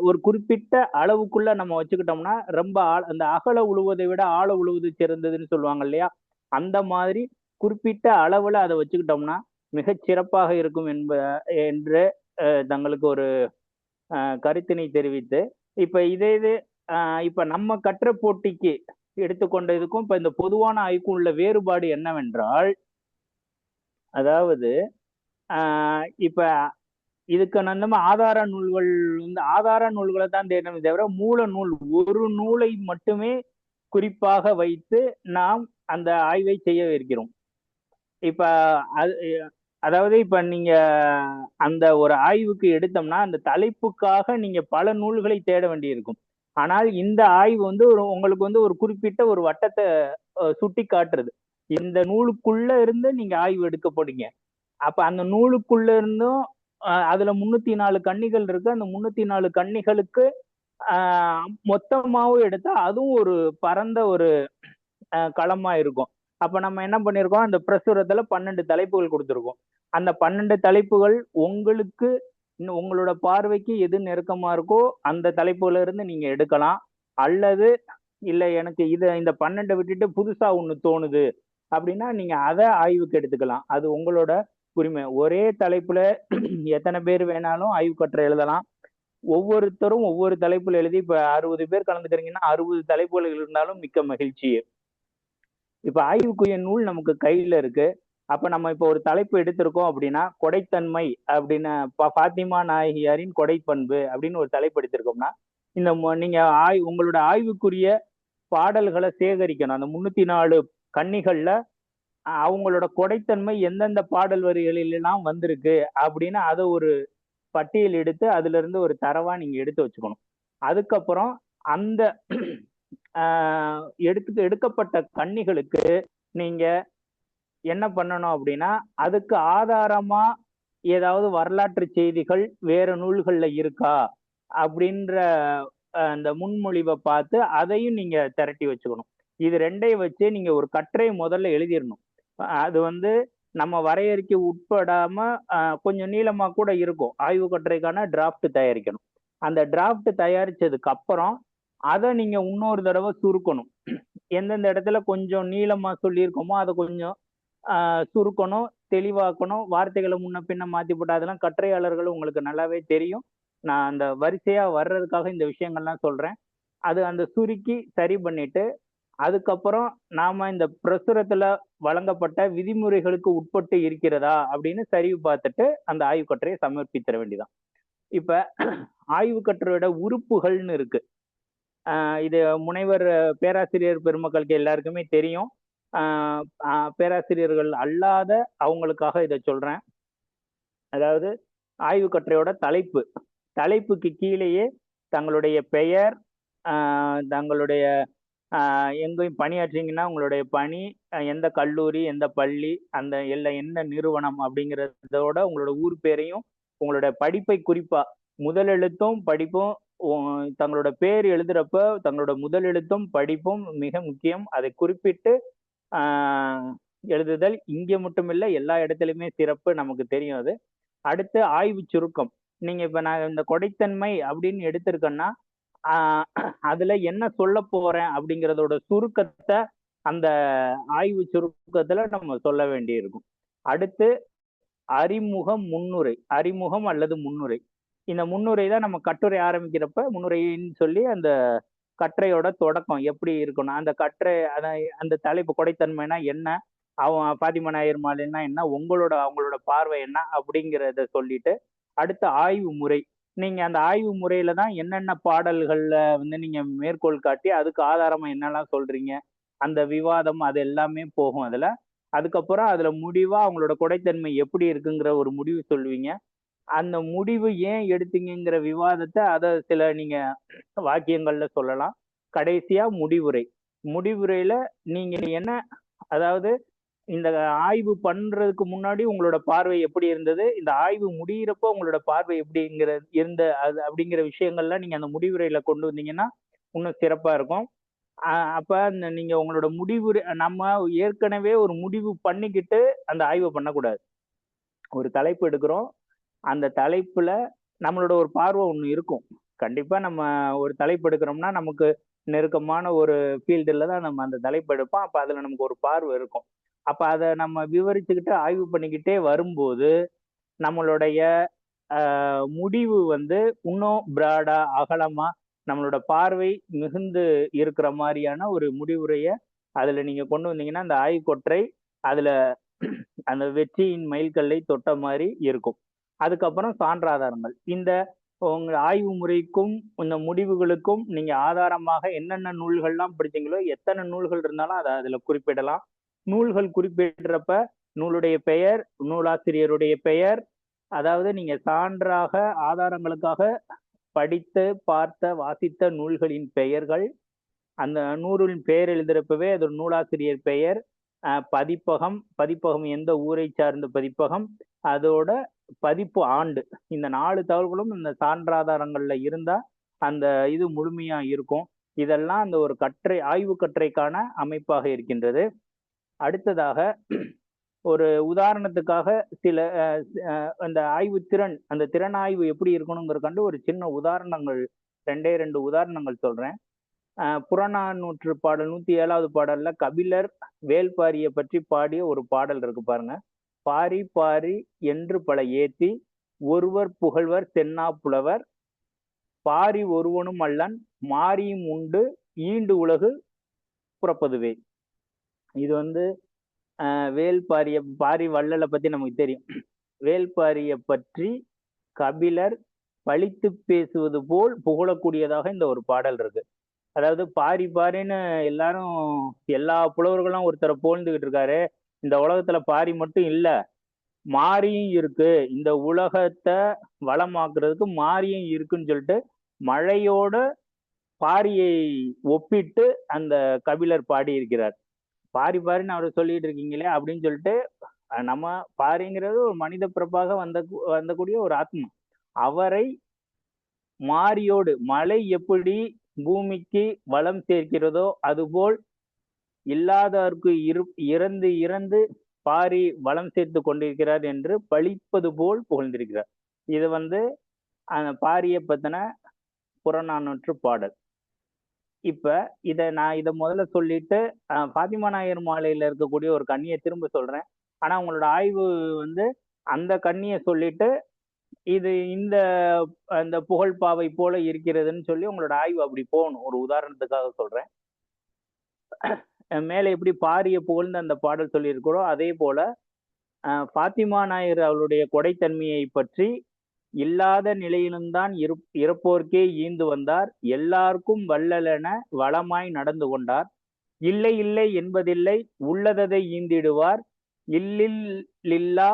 ஒரு குறிப்பிட்ட அளவுக்குள்ள நம்ம வச்சுக்கிட்டோம்னா ரொம்ப அந்த அகல உழுவதை விட ஆழ உழுவது சிறந்ததுன்னு சொல்லுவாங்க இல்லையா, அந்த மாதிரி குறிப்பிட்ட அளவுல அதை வச்சுக்கிட்டோம்னா மிகச் சிறப்பாக இருக்கும் என்று தங்களுக்கு ஒரு கருத்தினை தெரிவித்து, இப்ப இப்ப நம்ம கற்ற போட்டிக்கு எடுத்துக்கொண்டதுக்கும் இப்ப இந்த பொதுவான ஆய்வுக்கும் உள்ள வேறுபாடு என்னவென்றால், அதாவது இப்ப இதுக்கு நம்ம ஆதார நூல்களை தான் தேடணுமே தவிர மூல நூல் ஒரு நூலை மட்டுமே குறிப்பாக வைத்து நாம் அந்த ஆய்வை செய்ய இருக்கிறோம். இப்ப அதாவது இப்ப நீங்க அந்த ஒரு ஆய்வுக்கு எடுத்தோம்னா அந்த தலைப்புக்காக நீங்க பல நூல்களை தேட வேண்டியிருக்கும். ஆனால் இந்த ஆய்வு உங்களுக்கு ஒரு குறிப்பிட்ட ஒரு வட்டத்தை சுட்டி காட்டுறது. இந்த நூலுக்குள்ள இருந்து நீங்க ஆய்வு எடுக்க போறீங்க. அப்ப அந்த நூலுக்குள்ள இருந்தும் அதுல 304 கன்னிகள் இருக்கு. அந்த 304 கன்னிகளுக்கு மொத்தமாவும் எடுத்தா அதுவும் ஒரு பரந்த ஒரு களமா இருக்கும். அப்ப நம்ம என்ன பண்ணிருக்கோம், அந்த பிரசுரத்துல 12 தலைப்புகள் கொடுத்திருக்கோம். அந்த 12 தலைப்புகள் உங்களுக்கு உங்களோட பார்வைக்கு எது நெருக்கமா இருக்கோ அந்த தலைப்புல இருந்து நீங்க எடுக்கலாம். அல்லது இல்ல எனக்கு இந்த 12 விட்டுட்டு புதுசா ஒண்ணு தோணுது அப்படின்னா நீங்க அதை ஆய்வுக்கு எடுத்துக்கலாம். அது உங்களோட உரிமை. ஒரே தலைப்புல எத்தனை பேர் வேணாலும் ஆய்வு கட்டுரை எழுதலாம். ஒவ்வொருத்தரும் ஒவ்வொரு தலைப்புல எழுதி, இப்ப 60 பேர் கலந்துக்கிறீங்கன்னா 60 தலைப்புகள் இருந்தாலும் மிக்க மகிழ்ச்சி. இப்ப ஆய்வுக்குரிய நூல் நமக்கு கையில இருக்கு. அப்ப நம்ம இப்ப ஒரு தலைப்பு எடுத்திருக்கோம் அப்படின்னா, கொடைத்தன்மை அப்படின்னு பாத்திமா நாயகியாரின் கொடைப்பண்பு அப்படின்னு ஒரு தலைப்பு எடுத்திருக்கோம்னா, இந்த நீங்க உங்களோட ஆய்வுக்குரிய பாடல்களை சேகரிக்கணும். அந்த 304 கன்னிகள்ல அவங்களோட கொடைத்தன்மை எந்தெந்த பாடல் வரிகளில் எல்லாம் வந்திருக்கு அப்படின்னு அதை ஒரு பட்டியல் எடுத்து அதுல இருந்து ஒரு தரவா நீங்க எடுத்து வச்சுக்கணும். அதுக்கப்புறம் அந்த எடுக்கப்பட்ட கன்னிகளுக்கு நீங்க என்ன பண்ணணும் அப்படின்னா, அதுக்கு ஆதாரமா ஏதாவது வரலாற்று செய்திகள் வேற நூல்கள்ல இருக்கா அப்படின்ற அந்த முன்மொழிவை பார்த்து அதையும் நீங்க திரட்டி வச்சுக்கணும். இது ரெண்டையும் வச்சு நீங்க ஒரு கட்டுரை முதல்ல எழுதிடணும். அது வந்து நம்ம வரையறைக்கு உட்படாம கொஞ்சம் நீளமா கூட இருக்கும். ஆய்வு கட்டுரைக்கான டிராஃப்ட் தயாரிக்கணும். அந்த டிராஃப்ட் தயாரிச்சதுக்கு அப்புறம் அதை நீங்க இன்னொரு தடவை சுருக்கணும். எந்தெந்த இடத்துல கொஞ்சம் நீளமா சொல்லியிருக்கோமோ அதை கொஞ்சம் சுருக்கணும், தெளிவாக்கணும். வார்த்தைகளை முன்ன பின்ன மாத்தி போட்டு அதெல்லாம் கட்டுரையாளர்கள் உங்களுக்கு நல்லாவே தெரியும். நான் அந்த வரிசையா வர்றதுக்காக இந்த விஷயங்கள்லாம் சொல்றேன். அது அந்த சுருக்கி சரி பண்ணிட்டு அதுக்கப்புறம் நாம இந்த பிரசுரத்துல வழங்கப்பட்ட விதிமுறைகளுக்கு உட்பட்டு இருக்கிறதா அப்படின்னு சரி பார்த்துட்டு அந்த ஆய்வு கட்டுரையை சமர்ப்பித்திட வேண்டியதான். இப்ப ஆய்வு கட்டுரையோட உறுப்புகள்னு இருக்கு. இது முனைவர் பேராசிரியர் பெருமக்களுக்கு எல்லாருக்குமே தெரியும். பேராசிரியர்கள் அல்லாத அவங்களுக்காக இதை சொல்றேன். அதாவது ஆய்வு கட்டுரையோட தலைப்புக்கு கீழேயே தங்களுடைய பெயர், தங்களுடைய எங்கேயும் பணியாற்றீங்கன்னா உங்களுடைய பணி, எந்த கல்லூரி, எந்த பள்ளி, அந்த எந்த நிறுவனம் அப்படிங்கிறதோட உங்களோட ஊர் பேரையும் உங்களோட படிப்பை குறிப்பா முதல் எழுத்தும் படிப்பும் தங்களோட பேர் எழுதுறப்ப தங்களோட முதல் எழுத்தும் படிப்பும் மிக முக்கியம். அதை குறிப்பிட்டு எழுதுதல் இங்க மட்டும் இல்லை, எல்லா இடத்துலையுமே சிறப்பு, நமக்கு தெரியும் அது. அடுத்து ஆய்வு சுருக்கம். நீங்க இப்ப நான் இந்த கொடைத்தன்மை அப்படின்னு எடுத்திருக்கேன்னா அதுல என்ன சொல்ல போறேன் அப்படிங்கிறதோட சுருக்கத்தை அந்த ஆய்வு சுருக்கத்துல நம்ம சொல்ல வேண்டி இருக்கும். அடுத்து அறிமுகம் அல்லது முன்னுரை. இந்த முன்னுரை தான் நம்ம கட்டுரை ஆரம்பிக்கிறப்ப முன்னுரைன்னு சொல்லி அந்த கட்டுரையோட தொடக்கம் எப்படி இருக்கணும், அந்த கட்டுரை அந்த தலைப்பு கொடைத்தன்மைனா என்ன, பாத்திமா நாயர் மாலைன்னா என்ன, அவங்களோட பார்வை என்ன அப்படிங்கிறத சொல்லிட்டு அடுத்த ஆய்வு முறை. நீங்க அந்த ஆய்வு முறையில தான் என்னென்ன பாடல்கள்ல வந்து நீங்க மேற்கோள் காட்டி அதுக்கு ஆதாரமா என்னெல்லாம் சொல்றீங்க, அந்த விவாதம் அது எல்லாமே போகும் அதுல. அதுக்கப்புறம் அதுல முடிவா அவங்களோட கொடைத்தன்மை எப்படி இருக்குங்கிற ஒரு முடிவு சொல்லுவீங்க. அந்த முடிவு ஏன் எடுத்தீங்கிற விவாதத்தை அதை சில நீங்க வாக்கியங்கள்ல சொல்லலாம். கடைசியா முடிவுரையில நீங்க என்ன, அதாவது இந்த ஆய்வு பண்றதுக்கு முன்னாடி உங்களோட பார்வை எப்படி இருந்தது, இந்த ஆய்வு முடிகிறப்போ உங்களோட பார்வை எப்படி அது அப்படிங்கிற விஷயங்கள்லாம் நீங்க அந்த முடிவுரையில கொண்டு வந்தீங்கன்னா இன்னும் சிறப்பா இருக்கும். அப்ப நீங்க உங்களோட முடிவுரை, நம்ம ஏற்கனவே ஒரு முடிவு பண்ணிக்கிட்டு அந்த ஆய்வை பண்ணக்கூடாது. ஒரு தலைப்பு எடுக்கிறோம், அந்த தலைப்புல நம்மளோட ஒரு பார்வை ஒண்ணு இருக்கும். கண்டிப்பா நம்ம ஒரு தலைப்பு எடுக்கிறோம்னா நமக்கு நெருக்கமான ஒரு ஃபீல்டுல தான் நம்ம அந்த தலைப்பு எடுப்போம். அப்ப அதுல நமக்கு ஒரு பார்வை இருக்கும். அப்ப அதை நம்ம விவரிச்சுக்கிட்டு ஆய்வு பண்ணிக்கிட்டே வரும்போது நம்மளுடைய முடிவு வந்து இன்னும் பிராடா அகலமா நம்மளோட பார்வை மிகுந்து இருக்கிற மாதிரியான ஒரு முடிவுரைய அதுல நீங்க கொண்டு வந்தீங்கன்னா அந்த ஆய்வுக்கொற்றை அதுல அந்த வெற்றியின் மைல்கல்லை தொட்ட மாதிரி இருக்கும். அதுக்கப்புறம் சான்றாதாரங்கள். இந்த உங்க ஆய்வு முறைக்கும் இந்த முடிவுகளுக்கும் நீங்க ஆதாரமாக என்னென்ன நூல்கள்லாம் படிச்சீங்களோ எத்தனை நூல்கள் இருந்தாலும் அதை அதுல குறிப்பிடலாம். நூல்கள் குறிப்பிடுறப்ப நூலுடைய பெயர், நூலாசிரியருடைய பெயர், அதாவது நீங்க சான்றாக ஆதாரங்களுக்காக படித்து பார்த்த வாசித்த நூல்களின் பெயர்கள், அந்த நூலின் பெயர் எழுதுறப்பவே அது நூலாசிரியர் பெயர், பதிப்பகம் எந்த ஊரை சார்ந்த பதிப்பகம், அதோட பதிப்பு ஆண்டு, இந்த 4 தகவல்களும் இந்த சான்றாதாரங்கள்ல இருந்தா அந்த இது முழுமையா இருக்கும். இதெல்லாம் அந்த ஒரு கட்டுரை, ஆய்வு கட்டுரைக்கான அமைப்பாக இருக்கின்றது. அடுத்ததாக ஒரு உதாரணத்துக்காக சில அந்த ஆய்வு திறன், அந்த திறனாய்வு எப்படி இருக்கணுங்கிறதுக்காண்டு ஒரு சின்ன உதாரணங்கள், 2 உதாரணங்கள் சொல்றேன். புறநானூற்று பாடல் 107வது பாடல்ல கபிலர் வேல்பாரியை பற்றி பாடிய ஒரு பாடல் இருக்கு பாருங்க. பாரி பாரி என்று பல ஏத்தி ஒருவர் புகழ்வர் தென்னா புலவர் பாரி ஒருவனும் அல்லன் மாரியும் உண்டு ஈண்டு உலகு புறப்பதுவே. இது வந்து வேல்பாரிய, பாரி வள்ளலை பத்தி நமக்கு தெரியும். வேல்பாரிய பற்றி கபிலர் பழித்து பேசுவது போல் புகழக்கூடியதாக இந்த ஒரு பாடல் இருக்கு. அதாவது பாரி பாரின்னு எல்லாரும், எல்லா புலவர்களும் ஒருத்தரை புகழ்ந்துகிட்டு இருக்காரு. இந்த உலகத்துல பாரி மட்டும் இல்ல, மாரியும் இருக்கு, இந்த உலகத்தை வளமாக்குறதுக்கு மாரியும் இருக்குன்னு சொல்லிட்டு மழையோட பாரியை ஒப்பிட்டு அந்த கபிலர் பாடி இருக்கிறார். பாரி பாரின்னு அவர் சொல்லிட்டு இருக்கீங்களே அப்படின்னு சொல்லிட்டு, நம்ம பாரிங்கிறது ஒரு மனித பிறப்பாக வந்தக்கூடிய ஒரு ஆத்மா. அவரை மாரியோடு, மழை எப்படி பூமிக்கு வளம் சேர்க்கிறதோ அதுபோல் இல்லாதவருக்கு இறந்து இறந்து பாரி வளம் சேர்த்து கொண்டிருக்கிறார் என்று பழிப்பது போல் புகழ்ந்திருக்கிறார். இது வந்து அந்த பாரியை பத்தின புறநானூற்று பாடல். இப்ப நான் இதை முதல்ல சொல்லிட்டு பாத்திமா நாயர் மாலையில இருக்கக்கூடிய ஒரு கண்ணியை திரும்ப சொல்றேன். ஆனா உங்களோட ஆய்வு வந்து அந்த கண்ணியை சொல்லிட்டு இது இந்த புகழ் பாவை போல இருக்கிறதுன்னு சொல்லி உங்களோட ஆய்வு அப்படி போகணும். ஒரு உதாரணத்துக்காக சொல்றேன். மேலே எப்படி பாரிய புகழ்ந்து அந்த பாடல் சொல்லியிருக்கிறோம், அதே போல பாத்திமா நாயர் அவளுடைய கொடைத்தன்மையை பற்றி இல்லாத நிலையிலும் தான் இறப்போர்க்கே ஈந்து வந்தார், எல்லாருக்கும் வள்ளலென வளமாய் நடந்து கொண்டார், இல்லை இல்லை என்பதில்லை உள்ளதை ஈந்திடுவார், இல்லில்லா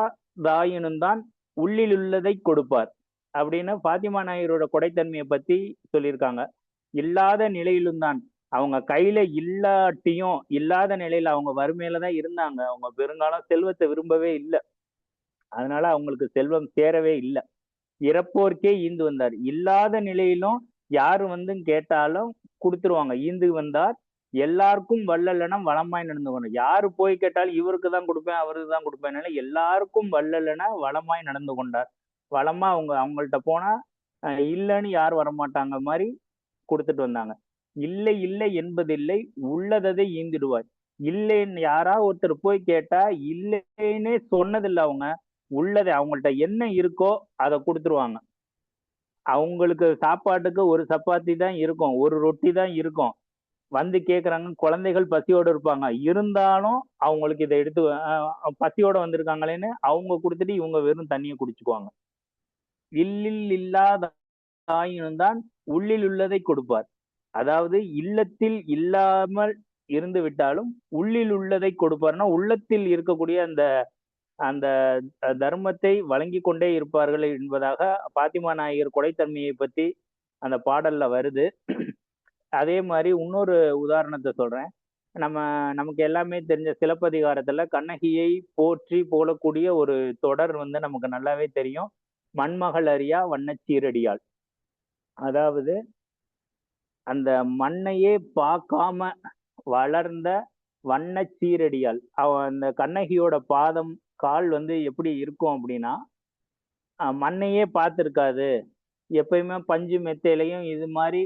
தாயினும் தான் உள்ளில் உள்ளதை கொடுப்பார் அப்படின்னு பாத்திமா நாயரோட கொடைத்தன்மையை பத்தி சொல்லியிருக்காங்க. இல்லாத நிலையிலும் தான், அவங்க கையில இல்லாட்டியும், இல்லாத நிலையில அவங்க வறுமையில தான் இருந்தாங்க. அவங்க பெருங்காலம் செல்வத்தை விரும்பவே இல்லை, அதனால அவங்களுக்கு செல்வம் சேரவே இல்லை. இறப்போர்க்கே ஈந்து வந்தார், இல்லாத நிலையிலும் யாரு வந்து கேட்டாலும் கொடுத்துருவாங்க. ஈந்து வந்தார், எல்லாருக்கும் வள்ளலென வளமாய் நடந்து கொண்டார். யாரு போய் கேட்டாலும் இவருக்கு தான் கொடுப்பேன் அவருக்கு தான் கொடுப்பேன், எல்லாருக்கும் வள்ளலென வளமாய் நடந்து கொண்டார். வளமா அவங்கள்ட்ட போனா இல்லைன்னு யாரும் வரமாட்டாங்க மாதிரி கொடுத்துட்டு வந்தாங்க. இல்லை இல்லை என்பதில்லை உள்ளதை ஈந்திடுவார். இல்லைன்னு யாராவது ஒருத்தர் போய் கேட்டா இல்லைன்னே சொன்னதில்லை, அவங்க உள்ளதை, அவங்கள்ட்ட என்ன இருக்கோ அதை கொடுத்துருவாங்க. அவங்களுக்கு சாப்பாட்டுக்கு ஒரு சப்பாத்தி தான் இருக்கும், ஒரு ரொட்டி தான் இருக்கும். வந்து கேட்குறாங்க, குழந்தைகள் பசியோடு இருப்பாங்க, இருந்தாலும் அவங்களுக்கு இதை எடுத்து பசியோட வந்திருக்காங்களேன்னு அவங்க கொடுத்துட்டு இவங்க வெறும் தண்ணியை குடிச்சுக்குவாங்க. இல்லில் இல்லாத தாயினும் தான் உள்ளில் உள்ளதை கொடுப்பார். அதாவது இல்லத்தில் இல்லாமல் இருந்து விட்டாலும் உள்ளில் உள்ளதை கொடுப்பார்னா உள்ளத்தில் இருக்கக்கூடிய அந்த அந்த தர்மத்தை வழங்கி கொண்டே இருப்பார்கள் என்பதாக பாத்திமா நாயகர் கொடைத்தன்மையை பத்தி அந்த பாடல்ல வருது. அதே மாதிரி இன்னொரு உதாரணத்தை சொல்றேன். நமக்கு எல்லாமே தெரிஞ்ச சிலப்பதிகாரத்துல கண்ணகியை போற்றி போலக்கூடிய ஒரு தொடர் வந்து நமக்கு நல்லாவே தெரியும், மண்மகள் அறியா வண்ணச்சீரடியாள். அதாவது அந்த மண்ணையே பார்க்காம வளர்ந்த வண்ணச்சீரடியாள். அந்த கண்ணகியோட பாதம் கால் வந்து எப்படி இருக்கும் அப்படின்னா, மண்ணையே பார்த்துருக்காது, எப்பயுமே பஞ்சு மெத்தையிலையும் இது மாதிரி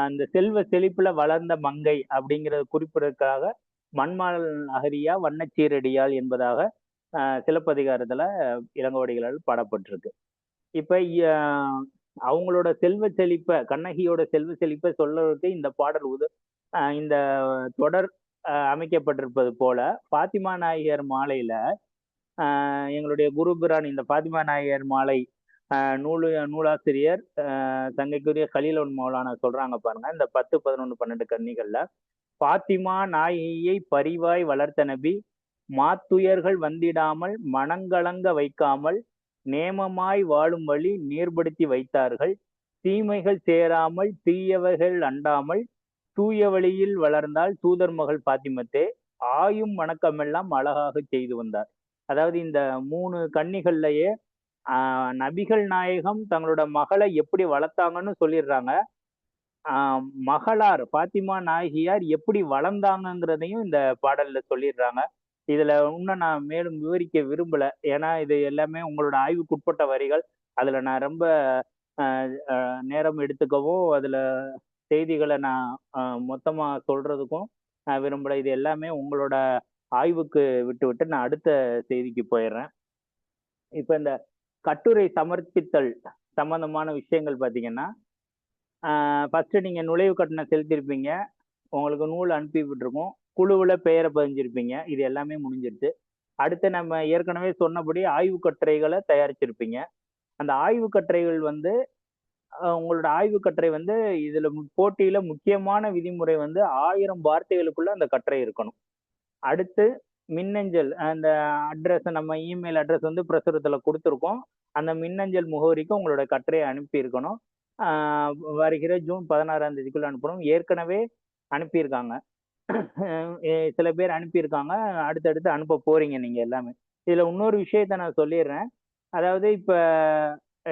அந்த செல்வ செழிப்புல வளர்ந்த மங்கை அப்படிங்கிறத குறிப்பிடறதுக்காக மண்மாள் அகரியா வண்ணச்சீரடியாள் என்பதாக சிலப்பதிகாரத்துல இளங்கோவடிகளால் பாடப்பட்டிருக்கு. இப்ப அவங்களோட செல்வ செழிப்பை, கண்ணகியோட செல்வ செழிப்பை சொல்றதுக்கு இந்த பாடல் இந்த தொடர் அமைக்கப்பட்டிருப்பது போல பாத்திமா நாயகர் மாலையில எங்களுடைய குருபிரான் இந்த பாத்திமா நாயகர் மாலை நூலாசிரியர் தங்கைக்குரிய கலீலோன் மௌலானா சொல்றாங்க பாருங்க. இந்த 10, 11, 12 கன்னிகள்ல பாத்திமா நாயகியை பரிவாய் வளர்த்த நபி மாத்துயர்கள் வந்திடாமல் மனங்கலங்க வைக்காமல் நேமமாய் வாழும் வழி நேர்படுத்தி வைத்தார்கள், தீமைகள் சேராமல் தீயவைகள் அண்டாமல் தூய வழியில் வளர்ந்தால் தூதர் மகள் பாத்திமத்தே ஆயும் வணக்கமெல்லாம் அழகாக செய்து வந்தார். அதாவது இந்த 3 கன்னிகள்லயே நபிகள் நாயகம் தங்களோட மகளை எப்படி வளர்த்தாங்கன்னு சொல்லிடுறாங்க. மகளார் பாத்திமா நாயகியார் எப்படி வளர்ந்தாங்கங்கிறதையும் இந்த பாடல்ல சொல்லிடுறாங்க. இதுல இன்னும் நான் மேலும் விவரிக்க விரும்பல. ஏன்னா இது எல்லாமே உங்களோட ஆய்வுக்குட்பட்ட வரிகள். அதுல நான் ரொம்ப நேரம் எடுத்துக்கவும் அதுல செய்திகளை நான் மொத்தமா சொல்றதுக்கும் நான் விரும்பல. இது எல்லாமே உங்களோட ஆய்வுக்கு விட்டு நான் அடுத்த செய்திக்கு போயிடுறேன். இப்ப இந்த கட்டுரை சமர்ப்பித்தல் சம்பந்தமான விஷயங்கள் பாத்தீங்கன்னா, ஃபர்ஸ்ட் நீங்க நுழைவு கட்டணம் செலுத்திருப்பீங்க, உங்களுக்கு நூல் அனுப்பி விட்டுருக்கோம், குழுவுல பெயரை பதிஞ்சிருப்பீங்க, இது எல்லாமே முடிஞ்சிருச்சு. அடுத்து நம்ம ஏற்கனவே சொன்னபடி ஆய்வு கட்டுரைகளை தயாரிச்சிருப்பீங்க. அந்த ஆய்வு கட்டுரைகள் வந்து உங்களோட ஆய்வு கட்டுரை வந்து இதுல போட்டியில முக்கியமான விதிமுறை வந்து 1000 வார்த்தைகளுக்குள்ள அந்த கட்டுரை இருக்கணும். அடுத்து மின்னஞ்சல் அந்த அட்ரஸ், நம்ம இமெயில் அட்ரஸ் வந்து பிரசுரத்துல கொடுத்துருக்கோம். அந்த மின்னஞ்சல் முகவரிக்கு உங்களோட கட்டுரையை அனுப்பி இருக்கணும். வருகிற ஜூன் 16ஆம் தேதிக்குள்ள அனுப்பணும். ஏற்கனவே அனுப்பியிருக்காங்க, சில பேர் அனுப்பியிருக்காங்க, அடுத்தடுத்து அனுப்ப போறீங்க நீங்க எல்லாமே. இதுல இன்னொரு விஷயத்த நான் சொல்லிடுறேன். அதாவது இப்ப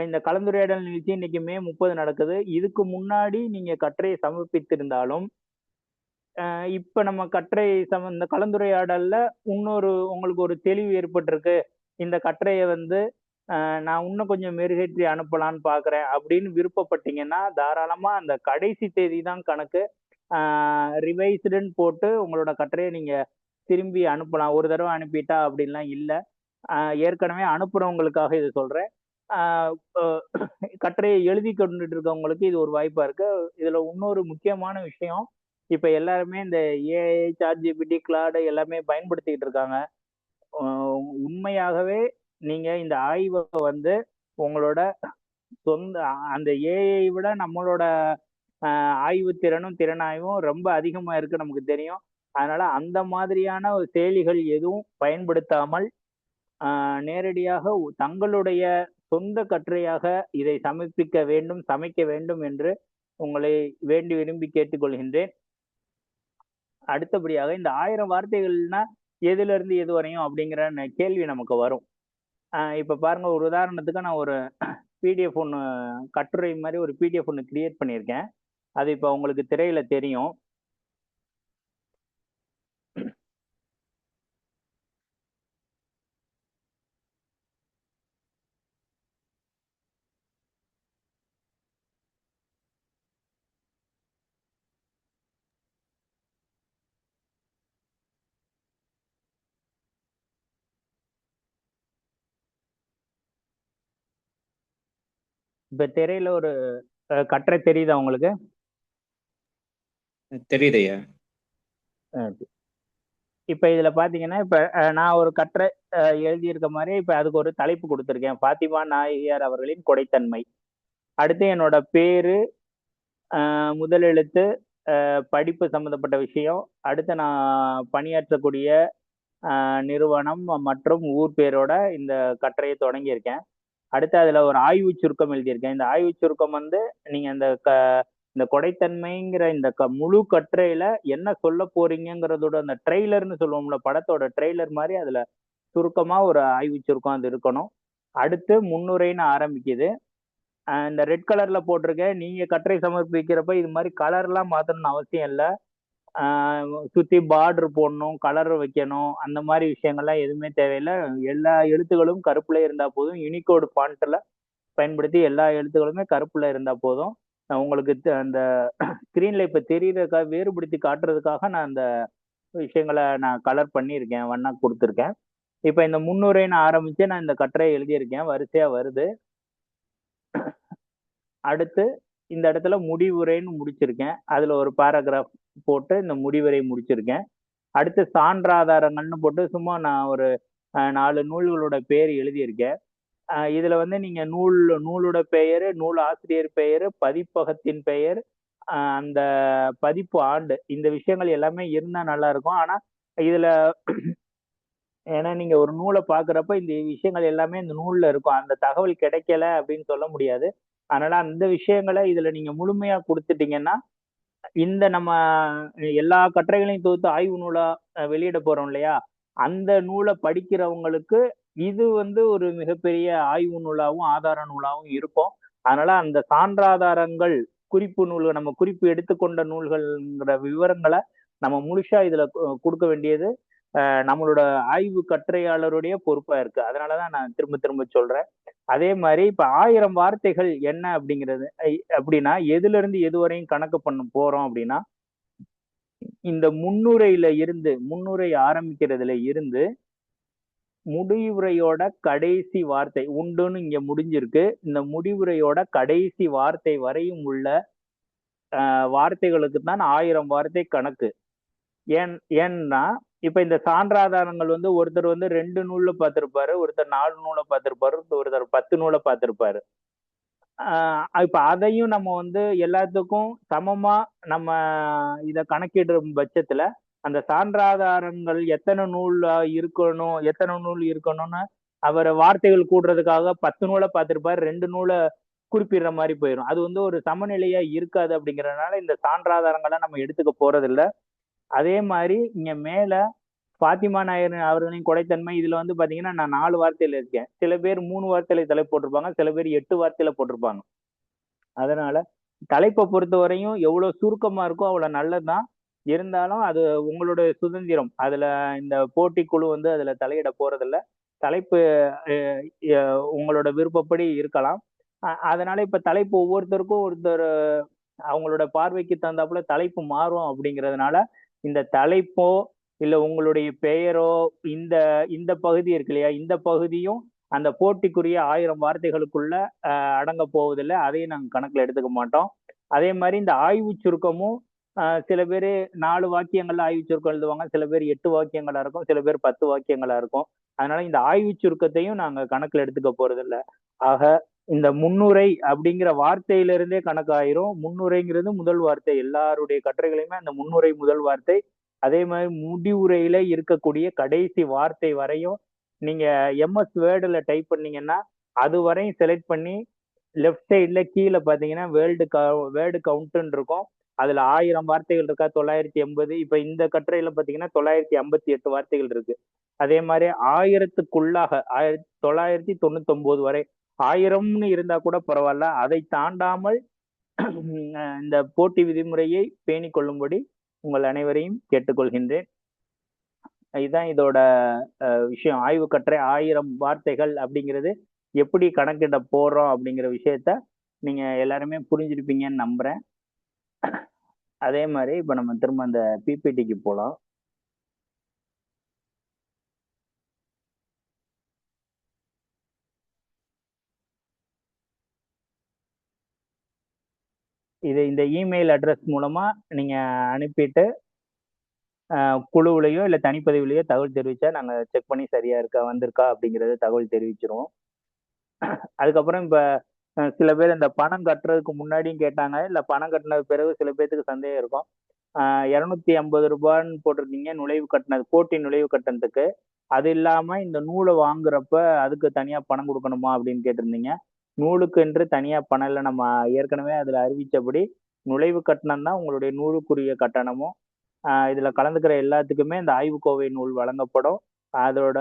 இந்த கலந்துரையாடல் நிகழ்ச்சி இன்னைக்கு மே 30 நடக்குது. இதுக்கு முன்னாடி நீங்க கட்டுரையை சமர்ப்பித்திருந்தாலும் இப்ப நம்ம கட்டுரை இந்த கலந்துரையாடல்ல இன்னொரு உங்களுக்கு ஒரு தெளிவு ஏற்பட்டிருக்கு, இந்த கட்டுரையை வந்து நான் இன்னும் கொஞ்சம் மெருகேற்றி அனுப்பலான்னு பாக்குறேன் அப்படின்னு விருப்பப்பட்டீங்கன்னா தாராளமா அந்த கடைசி தேதி தான் கணக்கு. ரிவைஸ்டுன்னு போட்டு உங்களோட கட்டுரையை நீங்க திரும்பி அனுப்பலாம். ஒரு தடவை அனுப்பிட்டா அப்படின்லாம் இல்லை. ஏற்கனவே அனுப்புறவங்களுக்காக இது சொல்றேன். கட்டுரையை எழுதி கொண்டுட்டு இருக்கவங்களுக்கு இது ஒரு வாய்ப்பா இருக்கு. இதுல இன்னொரு முக்கியமான விஷயம், இப்ப எல்லாருமே இந்த ஏஐ, சாட்ஜிபிடி, கிளாடு எல்லாமே பயன்படுத்திக்கிட்டு இருக்காங்க. உண்மையாகவே நீங்க இந்த ஆய்வை வந்து உங்களோட சொந்த அந்த ஏஐ விட நம்மளோட ஆய்வு திறனாய்வும் ரொம்ப அதிகமா இருக்கு, நமக்கு தெரியும். அதனால அந்த மாதிரியான செயலிகள் எதுவும் பயன்படுத்தாமல் நேரடியாக தங்களுடைய சொந்த கட்டுரையாக இதை சமைக்க வேண்டும் என்று உங்களை வேண்டி விரும்பி கேட்டுக்கொள்கின்றேன். அடுத்தபடியாக இந்த 1000 வார்த்தைகள்னா எதுல இருந்து எது வரையும் அப்படிங்கிற கேள்வி நமக்கு வரும். இப்ப பாருங்க, ஒரு உதாரணத்துக்கு நான் ஒரு பிடிஎஃப் ஒன்று, கட்டுரை மாதிரி ஒரு பிடிஎஃப் ஒன்று கிரியேட் பண்ணியிருக்கேன். அது இப்ப உங்களுக்கு திரையில தெரியும். இப்ப திரையில ஒரு கட்டுரை தெரியுதா உங்களுக்கு? தெரியுதையா? இப்ப இதுல பாத்தீங்கன்னா, இப்ப நான் ஒரு கட்டுரை எழுதியிருக்க மாதிரி இப்ப அதுக்கு ஒரு தலைப்பு கொடுத்திருக்கேன், பாத்திமா நாயகியார் அவர்களின் கொடைத்தன்மை. அடுத்து என்னோட பேரு, முதல் எழுத்து, படிப்பு சம்பந்தப்பட்ட விஷயம், அடுத்து நான் பணியாற்றக்கூடிய நிறுவனம் மற்றும் ஊர் பேரோட இந்த கட்டுரையை தொடங்கியிருக்கேன். அடுத்து அதுல ஒரு ஆய்வு சுருக்கம் எழுதியிருக்கேன். இந்த ஆய்வு சுருக்கம் வந்து நீங்க இந்த கொடைத்தன்மைங்கிற இந்த முழு கட்டுரையில என்ன சொல்ல போறீங்கிறதோட அந்த ட்ரெய்லர்னு சொல்லுவோம்ல, படத்தோட ட்ரெய்லர் மாதிரி அதுல சுருக்கமா ஒரு ஆய்வு சுருக்கம் அது இருக்கணும். அடுத்து முன்னுரைன்னு ஆரம்பிக்குது. இந்த ரெட் கலர்ல போட்டிருக்கேன். நீங்க கட்டுரை சமர்ப்பிக்கிறப்ப இது மாதிரி கலர்லாம் மாத்தணும்னு அவசியம் இல்லை. சுத்தி பார்டர் போடணும், கலர் வைக்கணும், அந்த மாதிரி விஷயங்கள்லாம் எதுவுமே தேவையில்லை. எல்லா எழுத்துக்களும் கருப்புல இருந்தா போதும். யூனிகோடு ஃபாண்ட்ல பயன்படுத்தி எல்லா எழுத்துக்களுமே கருப்புல இருந்தா போதும். உங்களுக்கு அந்த ஸ்கிரீன்ல இப்ப தெரியறதுக்காக, வேறுபடுத்தி காட்டுறதுக்காக நான் அந்த விஷயங்களை நான் கலர் பண்ணியிருக்கேன், வண்ணா கொடுத்துருக்கேன். இப்ப இந்த முன்னுரைன்னு ஆரம்பிச்சு நான் இந்த கட்டுரையை எழுதியிருக்கேன், வரிசையா வருது. அடுத்து இந்த இடத்துல முடிவுரைன்னு முடிச்சிருக்கேன், அதுல ஒரு பேராகிராஃப் போட்டு இந்த முடிவுரை முடிச்சிருக்கேன். அடுத்து சான்றாதாரங்கள்னு போட்டு சும்மா நான் ஒரு 4 நூல்களோட பேர் எழுதியிருக்கேன். இதுல வந்து நீங்க நூலோட பெயரு, நூல் ஆசிரியர் பெயரு, பதிப்பகத்தின் பெயர், அந்த பதிப்பு ஆண்டு, இந்த விஷயங்கள் எல்லாமே இருந்தா நல்லா இருக்கும். ஆனா இதுல ஏன்னா நீங்க ஒரு நூலை பாக்குறப்ப இந்த விஷயங்கள் எல்லாமே இந்த நூல்ல இருக்கும், அந்த தகவல் கிடைக்கல அப்படின்னு சொல்ல முடியாது. அதனால அந்த விஷயங்களை இதுல நீங்க முழுமையா கொடுத்துட்டீங்கன்னா, இந்த நம்ம எல்லா கட்டுரைகளையும் தொகுத்து ஆய்வு நூலா வெளியிட போறோம் இல்லையா, அந்த நூலை படிக்கிறவங்களுக்கு இது வந்து ஒரு மிகப்பெரிய ஆய்வு நூலாவும் ஆதார நூலாவும் இருக்கும். அதனால அந்த சான்றாதாரங்கள் குறிப்பு நூல்கள், நம்ம குறிப்பு எடுத்துக்கொண்ட நூல்கள்ங்கிற விவரங்களை நம்ம முழுசா இதுல கொடுக்க வேண்டியது நம்மளோட ஆய்வு கட்டுரையாளருடைய பொறுப்பா இருக்கு. அதனாலதான் நான் திரும்ப திரும்ப சொல்றேன். அதே மாதிரி இப்ப 1000 வார்த்தைகள் என்ன அப்படிங்கிறது அப்படின்னா எதுல இருந்து எது வரையும் கணக்கு பண்ண போறோம் அப்படின்னா, இந்த முன்னுரை ஆரம்பிக்கிறதுல இருந்து முடிவுரையோட கடைசி வார்த்தை உண்டுன்னு இங்க முடிஞ்சிருக்கு. இந்த முடிவுரையோட கடைசி வார்த்தை வரையும் உள்ள வார்த்தைகளுக்கு தான் 1000 வார்த்தை கணக்கு. ஏன்னா இப்ப இந்த சான்றாதாரங்கள் ஒருத்தர் 2 நூல்ல பார்த்திருப்பாரு, ஒருத்தர் 4 நூலை பார்த்திருப்பாரு, ஒருத்தர் 10 நூலை பார்த்திருப்பாரு. இப்ப அதையும் நம்ம எல்லாத்துக்கும் சமமா நம்ம இத கணக்கிடும் பட்சத்துல அந்த சான்றாதாரங்கள் எத்தனை நூல் இருக்கணும்னு அவர் வார்த்தைகள் கூடுறதுக்காக 10 நூலை பார்த்திருப்பாரு, 2 நூலை குறிப்பிடுற மாதிரி போயிடும். அது ஒரு சமநிலையா இருக்காது. அப்படிங்கறதுனால இந்த சான்றாதாரங்களை நம்ம எடுத்துக்க போறது இல்ல. அதே மாதிரி இங்க மேல பாத்திமா நாயர் அவர்களின் கொடைத்தன்மை இதுல பாத்தீங்கன்னா நான் 4 வார்த்தையில இருக்கேன். சில பேர் 3 வார்த்தையில தலை போட்டிருப்பாங்க, சில பேர் 8 வார்த்தையில போட்டிருப்பாங்க. அதனால தலைப்பை பொறுத்த வரையும் எவ்வளவு சுருக்கமா இருக்கோ அவ்வளவு நல்லதுதான். இருந்தாலும் அது உங்களுடைய சுதந்திரம். அதுல இந்த போட்டி குழு அதுல தலையிட போறதில்ல. தலைப்பு உங்களோட விருப்பப்படி இருக்கலாம். அதனால இப்ப தலைப்பு ஒவ்வொருத்தருக்கும் அவங்களோட பார்வைக்கு தகுந்தாப்புல தலைப்பு மாறும். அப்படிங்கிறதுனால இந்த தலைப்போ இல்ல உங்களுடைய பெயரோ இந்த பகுதி இருக்கு இல்லையா, இந்த பகுதியும் அந்த போட்டிக்குரிய 1000 வார்த்தைகளுக்குள்ள அடங்க போவதில்லை. அதையும் நாங்க கணக்குல எடுத்துக்க மாட்டோம். அதே மாதிரி இந்த ஆய்வு சுருக்கமும் சில பேர் 4 வாக்கியங்கள்ல ஆய்வு சுருக்கம் எழுதுவாங்க, சில பேர் 8 வாக்கியங்களா இருக்கும், சில பேர் 10 வாக்கியங்களா இருக்கும். அதனால இந்த ஆய்வு சுருக்கத்தையும் நாங்க கணக்குல எடுத்துக்க போறதில்லை. ஆக இந்த முன்னுரை அப்படிங்கிற வார்த்தையிலிருந்தே கணக்காயிரும். முன்னுரைங்கிறது முதல் வார்த்தை. எல்லாருடைய கட்டுரைகளையுமே அந்த முன்னுரை முதல் வார்த்தை. அதே மாதிரி முடிவுரையில இருக்கக்கூடிய கடைசி வார்த்தை வரையும் நீங்க MS வேர்டுல டைப் பண்ணீங்கன்னா அது வரையும் செலக்ட் பண்ணி லெஃப்ட் சைட்ல கீழே பாத்தீங்கன்னா வேர்டு கவுண்ட்னு இருக்கும். அதுல 1000 வார்த்தைகள் இருக்கா, 980. இப்ப இந்த கட்டுரையில பாத்தீங்கன்னா 958 வார்த்தைகள் இருக்கு. அதே மாதிரி 1000க்குள்ளாக 1999 வரை 1000ன்னு இருந்தா கூட பரவாயில்ல, அதை தாண்டாமல் இந்த போட்டி விதிமுறையை பேணிக் கொள்ளும்படி உங்கள் அனைவரையும் கேட்டுக்கொள்கின்றேன். இதுதான் இதோட விஷயம். ஆய்வு கட்டுரை 1000 வார்த்தைகள் அப்படிங்கிறது எப்படி கணக்கிட போறோம் அப்படிங்கிற விஷயத்த நீங்க எல்லாருமே புரிஞ்சிருப்பீங்கன்னு நம்புறேன். அதே மாதிரி இப்ப நம்ம திரும்ப அந்த பிபிடிக்கு போலாம். இந்த இமெயில் அட்ரஸ் மூலமா நீங்க அனுப்பிட்டு குழுவிலையோ இல்லை தனிப்பதிவுலையோ தகவல் தெரிவிச்சா நாங்கள் செக் பண்ணி சரியா இருக்கா வந்திருக்கா அப்படிங்கிறத தகவல் தெரிவிச்சிருவோம். அதுக்கப்புறம் இப்போ சில பேர் இந்த பணம் கட்டுறதுக்கு முன்னாடியும் கேட்டாங்க, இல்லை பணம் கட்டினது பிறகு சில பேர்த்துக்கு சந்தேகம் இருக்கும். 250 ரூபான்னு போட்டிருக்கீங்க நுழைவு கட்டணது, போட்டி நுழைவு கட்டணத்துக்கு. அது இல்லாம இந்த நூலை வாங்குறப்ப அதுக்கு தனியா பணம் கொடுக்கணுமா அப்படின்னு கேட்டிருந்தீங்க. நூலுக்கு என்று தனியா பணம் இல்லை. நம்ம ஏற்கனவே அதுல அறிவிச்சபடி நுழைவு கட்டணம் தான் உங்களுடைய நூலுக்குரிய கட்டணமும். இதுல கலந்துக்கிற எல்லாத்துக்குமே இந்த ஆய்வுக்கோவை நூல் வழங்கப்படும். அதோட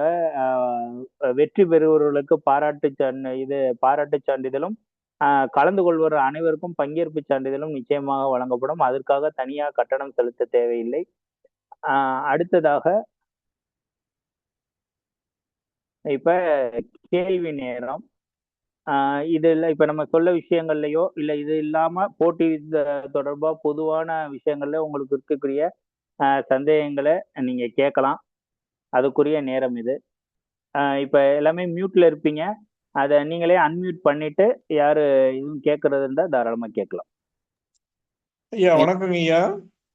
வெற்றி பெறுபவர்களுக்கு பாராட்டு சான்றிதழும் கலந்து கொள்வர் அனைவருக்கும் பங்கேற்பு சான்றிதழும் நிச்சயமாக வழங்கப்படும். அதற்காக தனியா கட்டணம் செலுத்த தேவையில்லை. அடுத்ததாக இப்ப கேள்வி நேரம். இதுல இப்ப நம்ம சொல்ல விஷயங்கள்லயோ இல்ல இது இல்லாம போட்டி தொடர்பா பொதுவான விஷயங்கள்ல உங்களுக்கு இருக்கக்கூடிய சந்தேகங்களை நீங்க கேட்கலாம். அதுக்குரிய நேரம் இது. இப்ப எல்லாமே மியூட்ல இருப்பீங்க. அதை நீங்களே அன்மியூட் பண்ணிட்டு யாரு இதுவும் கேட்கறது இருந்தா தாராளமா கேட்கலாம். ஐயா வணக்கம் ஐயா.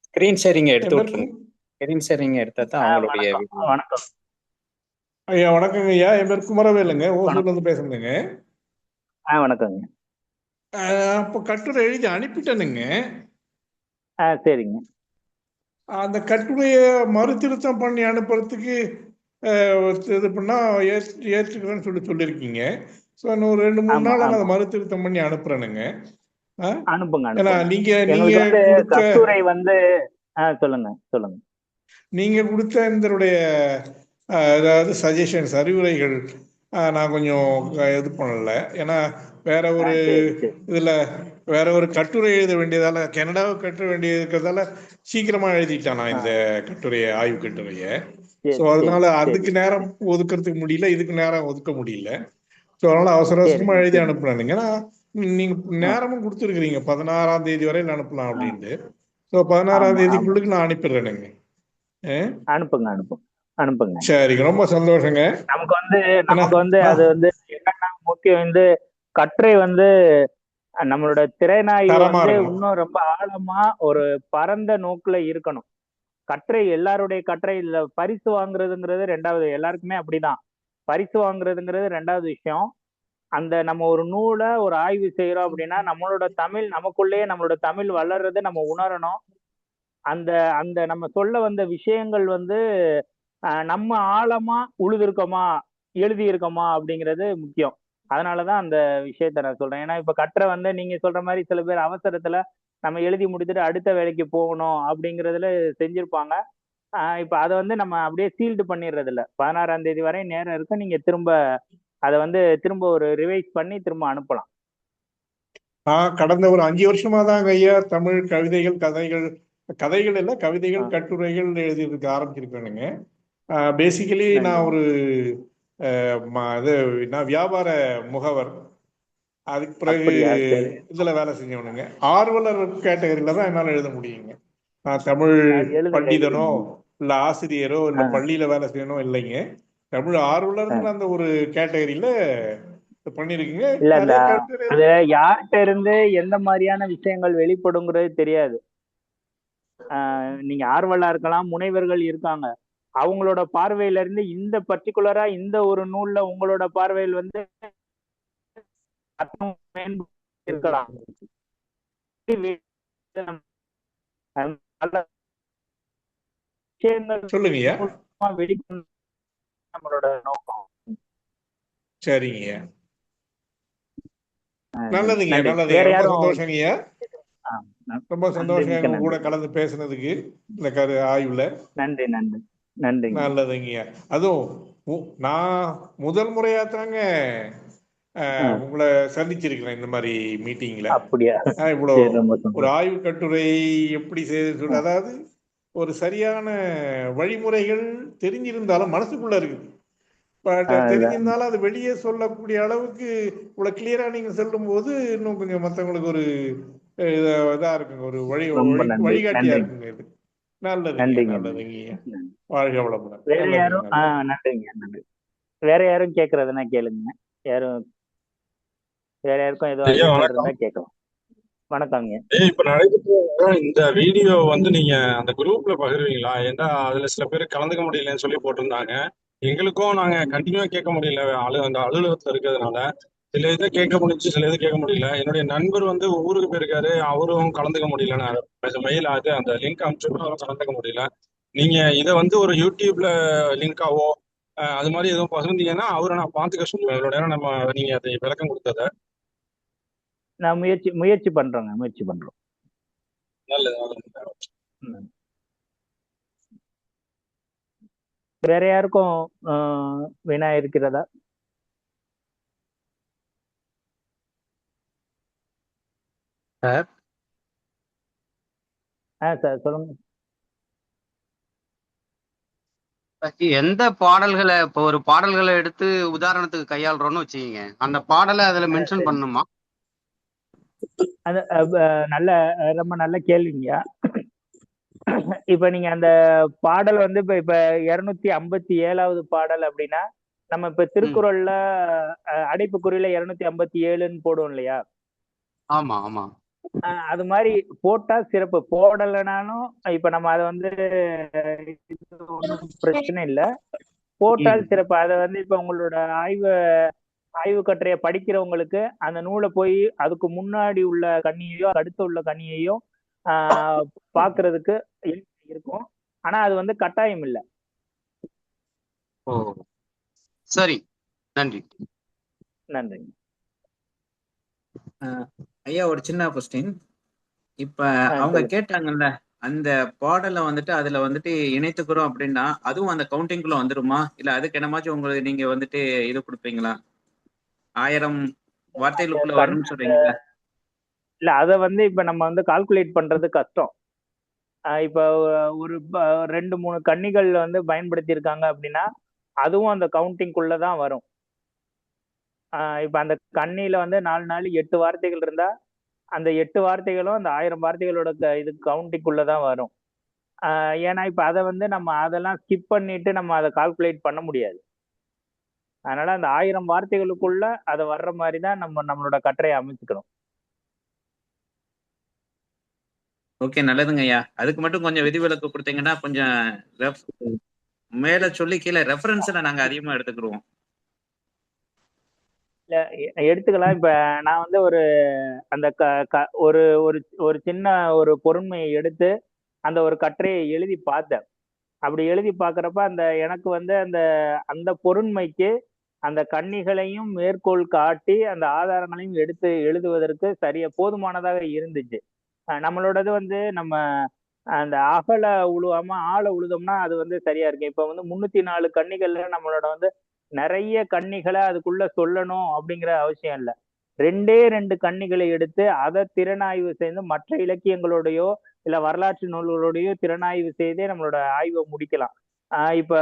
ஸ்கிரீன் ஷேரிங் எடுத்து விட்டுருங்க. ஸ்கிரீன் ஷேரிங் எடுத்தா தான் அவங்களுடைய. வணக்கம் ஐயா. வணக்கங்க ஐயா. என் பேர் குமரவேலுங்க, ஓசூர்ல இருந்து பேசுறேங்க. வணக்கங்க. அப்போ கட்டுரை எழுதி அனுப்பிட்டேனுங்க. சரிங்க. அந்த கட்டுரையை மறுதிருத்தம் பண்ணி அனுப்புறதுக்கு இது பண்ணா ஏற்றுக்கிறேன்னு சொல்லியிருக்கீங்க. ஸோ இன்னும் 2-3 நாள் அதை மறுதிருத்தம் பண்ணி அனுப்புறேனுங்க. அனுப்புங்க. நீங்க கட்டுரை சொல்லுங்க. நீங்க கொடுத்த இதனுடைய அதாவது சஜஷன்ஸ், அறிவுரைகள் நான் கொஞ்சம் இது பண்ணல. ஏன்னா வேற ஒரு இதுல வேற ஒரு கட்டுரை எழுத வேண்டியதால, கனடாவை கற்ற வேண்டியது இருக்கிறதால சீக்கிரமா எழுதிட்டான் நான் இந்த கட்டுரையை, ஆய்வு கட்டுரையை. ஸோ அதனால அதுக்கு நேரம் ஒதுக்கிறதுக்கு முடியல, இதுக்கு நேரம் ஒதுக்க முடியல. ஸோ அதனால அவசர அவசரமா எழுதி அனுப்புறானுங்க. நீங்க நேரமும் கொடுத்துருக்கிறீங்க 16ஆம் தேதி வரையில் அனுப்பலாம் அப்படின்ட்டு. ஸோ 16ஆம் தேதிக்குள்ளுக்கு நான் அனுப்பிடுறேனுங்க. அனுப்புங்க அனுப்புங்க அனுப்புங்க. சரிங்க, ரொம்ப சந்தோஷங்க. நமக்கு வந்து அது வந்து என்னன்னா முக்கியம் வந்து கட்டுரை வந்து நம்மளோட திறனாய்வு வந்து இன்னும் ரொம்ப ஆழமா ஒரு பரந்த நோக்குல இருக்கணும். கட்டுரை எல்லாருடைய கட்டுரை இல்ல, பரிசு வாங்குறதுங்கிறது ரெண்டாவது, எல்லாருக்குமே அப்படிதான். பரிசு வாங்குறதுங்கிறது ரெண்டாவது விஷயம். அந்த நம்ம ஒரு நூலை ஒரு ஆய்வு செய்யறோம் அப்படின்னா நம்மளோட தமிழ் நமக்குள்ளேயே நம்மளோட தமிழ் வளர்றதை நம்ம உணரணும். அந்த அந்த நம்ம சொல்ல வந்த விஷயங்கள் வந்து நம்ம ஆழமா உழுதுருக்கோமா எழுதியிருக்கோமா அப்படிங்கிறது முக்கியம். அதனாலதான் அந்த விஷயத்த நான் சொல்றேன். ஏன்னா இப்ப கட்டுரை வந்து நீங்க சொல்ற மாதிரி சில பேர் அவசரத்துல நம்ம எழுதி முடிச்சுட்டு அடுத்த வேலைக்கு போகணும் அப்படிங்கறதுல செஞ்சிருப்பாங்க. இப்ப அதை வந்து நம்ம அப்படியே சீல்டு பண்ணிடுறது இல்ல. 16ஆம் தேதி வரை நேரம் இருக்கு, நீங்க திரும்ப அதை வந்து திரும்ப ஒரு ரிவைஸ் பண்ணி திரும்ப அனுப்பலாம். கடந்த ஒரு 5 வருஷமா தான் ஐயா தமிழ் கவிதைகள், கதைகள் இல்ல, கவிதைகள், கட்டுரைகள் எழுதியிருக்க ஆரம்பிச்சிருக்கேனுங்க. பேசிக்கலி நான் ஒரு நான் வியாபார முகவர். அதுக்கு பிறகு இதுல வேலை செஞ்சவனுங்க. ஆர்வலர் கேட்டகரியில தான் என்னால எழுத முடியுங்க. நான் தமிழ் பண்டிதனோ இல்ல ஆசிரியரோ இல்ல பள்ளியில வேலை செய்யணும் இல்லைங்க. தமிழ் ஆர்வலர் அந்த ஒரு கேட்டகரியில பண்ணிருக்கீங்க. அது யார்கிட்ட இருந்து எந்த மாதிரியான விஷயங்கள் வெளிப்படுங்கிறது தெரியாது. நீங்க ஆர்வலா இருக்கலாம், முனைவர்கள் இருக்காங்க, அவங்களோட பார்வையில இருந்து இந்த பர்டிகுலரா இந்த ஒரு நூல்ல உங்களோட பார்வையில் வந்து இருக்கலாம். சொல்லுங்க. நம்மளோட நோக்கம். சரிங்க, நல்லதுங்க, நல்லது. ரொம்ப சந்தோஷங்கய்யா, ரொம்ப சந்தோஷம் கூட கலந்து பேசுனதுக்கு இந்த ஆய்வுல. நன்றி நன்றி நன்றி. நல்லதுங்கய்யா. அதுவும் நான் முதல் முறையா தாங்க உங்களை சந்திச்சிருக்கிறேன் இந்த மாதிரி மீட்டிங்ல. அப்படியா? இவ்வளவு ஒரு ஆய்வு கட்டுரை எப்படி செய்து, அதாவது ஒரு சரியான வழிமுறைகள் தெரிஞ்சிருந்தாலும் மனசுக்குள்ள இருக்குது, தெரிஞ்சிருந்தாலும் அது வெளியே சொல்லக்கூடிய அளவுக்கு இவ்வளவு கிளியரா நீங்க சொல்லும் போது இன்னும் கொஞ்சம் மற்றவங்களுக்கு ஒரு இதா இருக்குங்க, ஒரு வழிகாட்டியா இருக்குங்க. இது நல்லதுங்க, நல்லதுங்க. வாழ்க வளமுடன். வேற யாரும் நன்றிங்க, நன்றி. வேற யாரும் கேக்குறதுன்னா கேளுங்க. வேற யாருக்கும் ஏதோ கேட்கலாம். வணக்கங்க. இப்ப நடைபெற்ற இந்த வீடியோ வந்து நீங்க அந்த குரூப்ல பகிர்வீங்களா? ஏன்னா அதுல சில பேர் கலந்துக்க முடியலன்னு சொல்லி போட்டிருந்தாங்க. எங்களுக்கும் நாங்க கண்டினியூவா கேட்க முடியல, அந்த அலுவலகத்துல இருக்கிறதுனால. சில இதை கேட்க முடிஞ்சு, சில இது கேட்க முடியல. என்னுடைய நண்பர் வந்து ஊருக்கு போயிருக்காரு, அவரும் கலந்துக்க முடியல. மெயில் ஆகுது, அந்த லிங்க் அனுப்பிச்சு அவரும் கலந்துக்க முடியல. நீங்க இதை வந்து ஒரு யூடியூப்ல லிங்காவோ அது மாதிரி எதுவும் பகிர்ந்தீங்கன்னா அவரை நான் பார்த்துக்க சொல்லுவேன். இவ்வளவு நேரம் நீங்க அதை விளக்கம் கொடுத்ததை நான் முயற்சி பண்றோம். நல்லது. வேற யாருக்கும் வினா இருக்கிறதா? சார் சொல்லுங்க. எந்த பாடல்களை, இப்போ ஒரு பாடல்களை எடுத்து உதாரணத்துக்கு கையாளுறோம்னு வச்சுக்கீங்க, அந்த பாடலை அதுல மென்ஷன் பண்ணணுமா? ரொம்ப நல்ல கேள்விங்க. இப்ப நீங்க அந்த பாடல் வந்து இப்ப 257வது பாடல் அப்படின்னா, நம்ம இப்ப திருக்குறள்ல அடைப்புக்குறியில 257ன்னு போடுவோம் இல்லையா? ஆமா ஆமா. அது மாதிரி போட்டா சிறப்பு, போடலைனாலும் இப்ப நம்ம அதை வந்து ஒன்றும் பிரச்சனை இல்லை, போட்டால் சிறப்பு. அதை வந்து இப்ப உங்களோட ஆய்வு கட்டுரையை படிக்கிறவங்களுக்கு அந்த நூலை போய் அதுக்கு முன்னாடி உள்ள கண்ணியையோ அடுத்து உள்ள கண்ணியையோ பாக்குறதுக்கு இருக்கும். ஆனா அது வந்து கட்டாயம் இல்லை. சரி, நன்றி. நன்றிங்க ஐயா. ஒரு சின்ன கொஸ்டின். இப்ப அவங்க கேட்டாங்கல்ல, அந்த பாடலை வந்துட்டு அதுல வந்துட்டு இணைத்துக்கிறோம் அப்படின்னா அதுவும் அந்த கவுண்டிங்குள்ள வந்துருமா, இல்ல அதுக்கு என்னமாச்சும் உங்களுக்கு நீங்க வந்துட்டு இது கொடுப்பீங்களா? 1000 வார்த்தைகளுக்குள்ள வரணும்னு சொல்றீங்களா? இல்ல அதை வந்து இப்ப நம்ம வந்து கால்குலேட் பண்றது கஷ்டம். இப்ப ஒரு 2-3 கன்னிகள் வந்து பயன்படுத்தி இருக்காங்க அப்படின்னா அதுவும் அந்த கவுண்டிங்குள்ள தான் வரும். இப்ப அந்த கண்ணியில வந்து 4 நாள் 8 வார்த்தைகள் இருந்தா அந்த 8 வார்த்தைகளும் அந்த 1000 வார்த்தைகளோட இது கவுண்டிங்குள்ள தான் வரும். ஏன்னா இப்ப அதை வந்து நம்ம அதெல்லாம் ஸ்கிப் பண்ணிட்டு நம்ம அதை கால்குலேட் பண்ண முடியாது. அதனால அந்த 1000 வார்த்தைகளுக்குள்ள அதை வர்ற மாதிரி தான் நம்மளோட கட்டுரையை அமைச்சுக்கணும். ஓகே, நல்லதுங்க ஐயா. அதுக்கு மட்டும் கொஞ்சம் விதிவிலக்கு கொடுத்தீங்கன்னா கொஞ்சம் மேல சொல்லி கீழே ரெஃபரன்ஸ்ல நாங்க அதிகமா எடுத்துக்கிடுவோம். இல்ல எடுத்துக்கலாம். இப்ப நான் வந்து ஒரு அந்த ஒரு ஒரு ஒரு சின்ன ஒரு பொருண்மையை எடுத்து அந்த ஒரு கட்டுரையை எழுதி பார்த்தேன். அப்படி எழுதி பார்க்கறப்ப அந்த எனக்கு வந்து அந்த அந்த பொருண்மைக்கு அந்த கன்னிகளையும் மேற்கோள் காட்டி அந்த ஆதாரங்களையும் எடுத்து எழுதுவதற்கு சரியா போதுமானதாக இருந்துச்சு. நம்மளோடது வந்து நம்ம அந்த அகல உழுவாம ஆழ உழுதோம்னா அது வந்து சரியா இருக்கு. இப்ப வந்து 304 கன்னிகள்ல நம்மளோட வந்து நிறைய கன்னிகளை அதுக்குள்ள சொல்லணும் அப்படிங்கிற அவசியம் இல்லை. 2 கன்னிகளை எடுத்து அதை திறனாய்வு செய்து மற்ற இலக்கியங்களோடையோ இல்ல வரலாற்று நூல்களோடையோ திறனாய்வு செய்தே நம்மளோட ஆய்வை முடிக்கலாம். இப்ப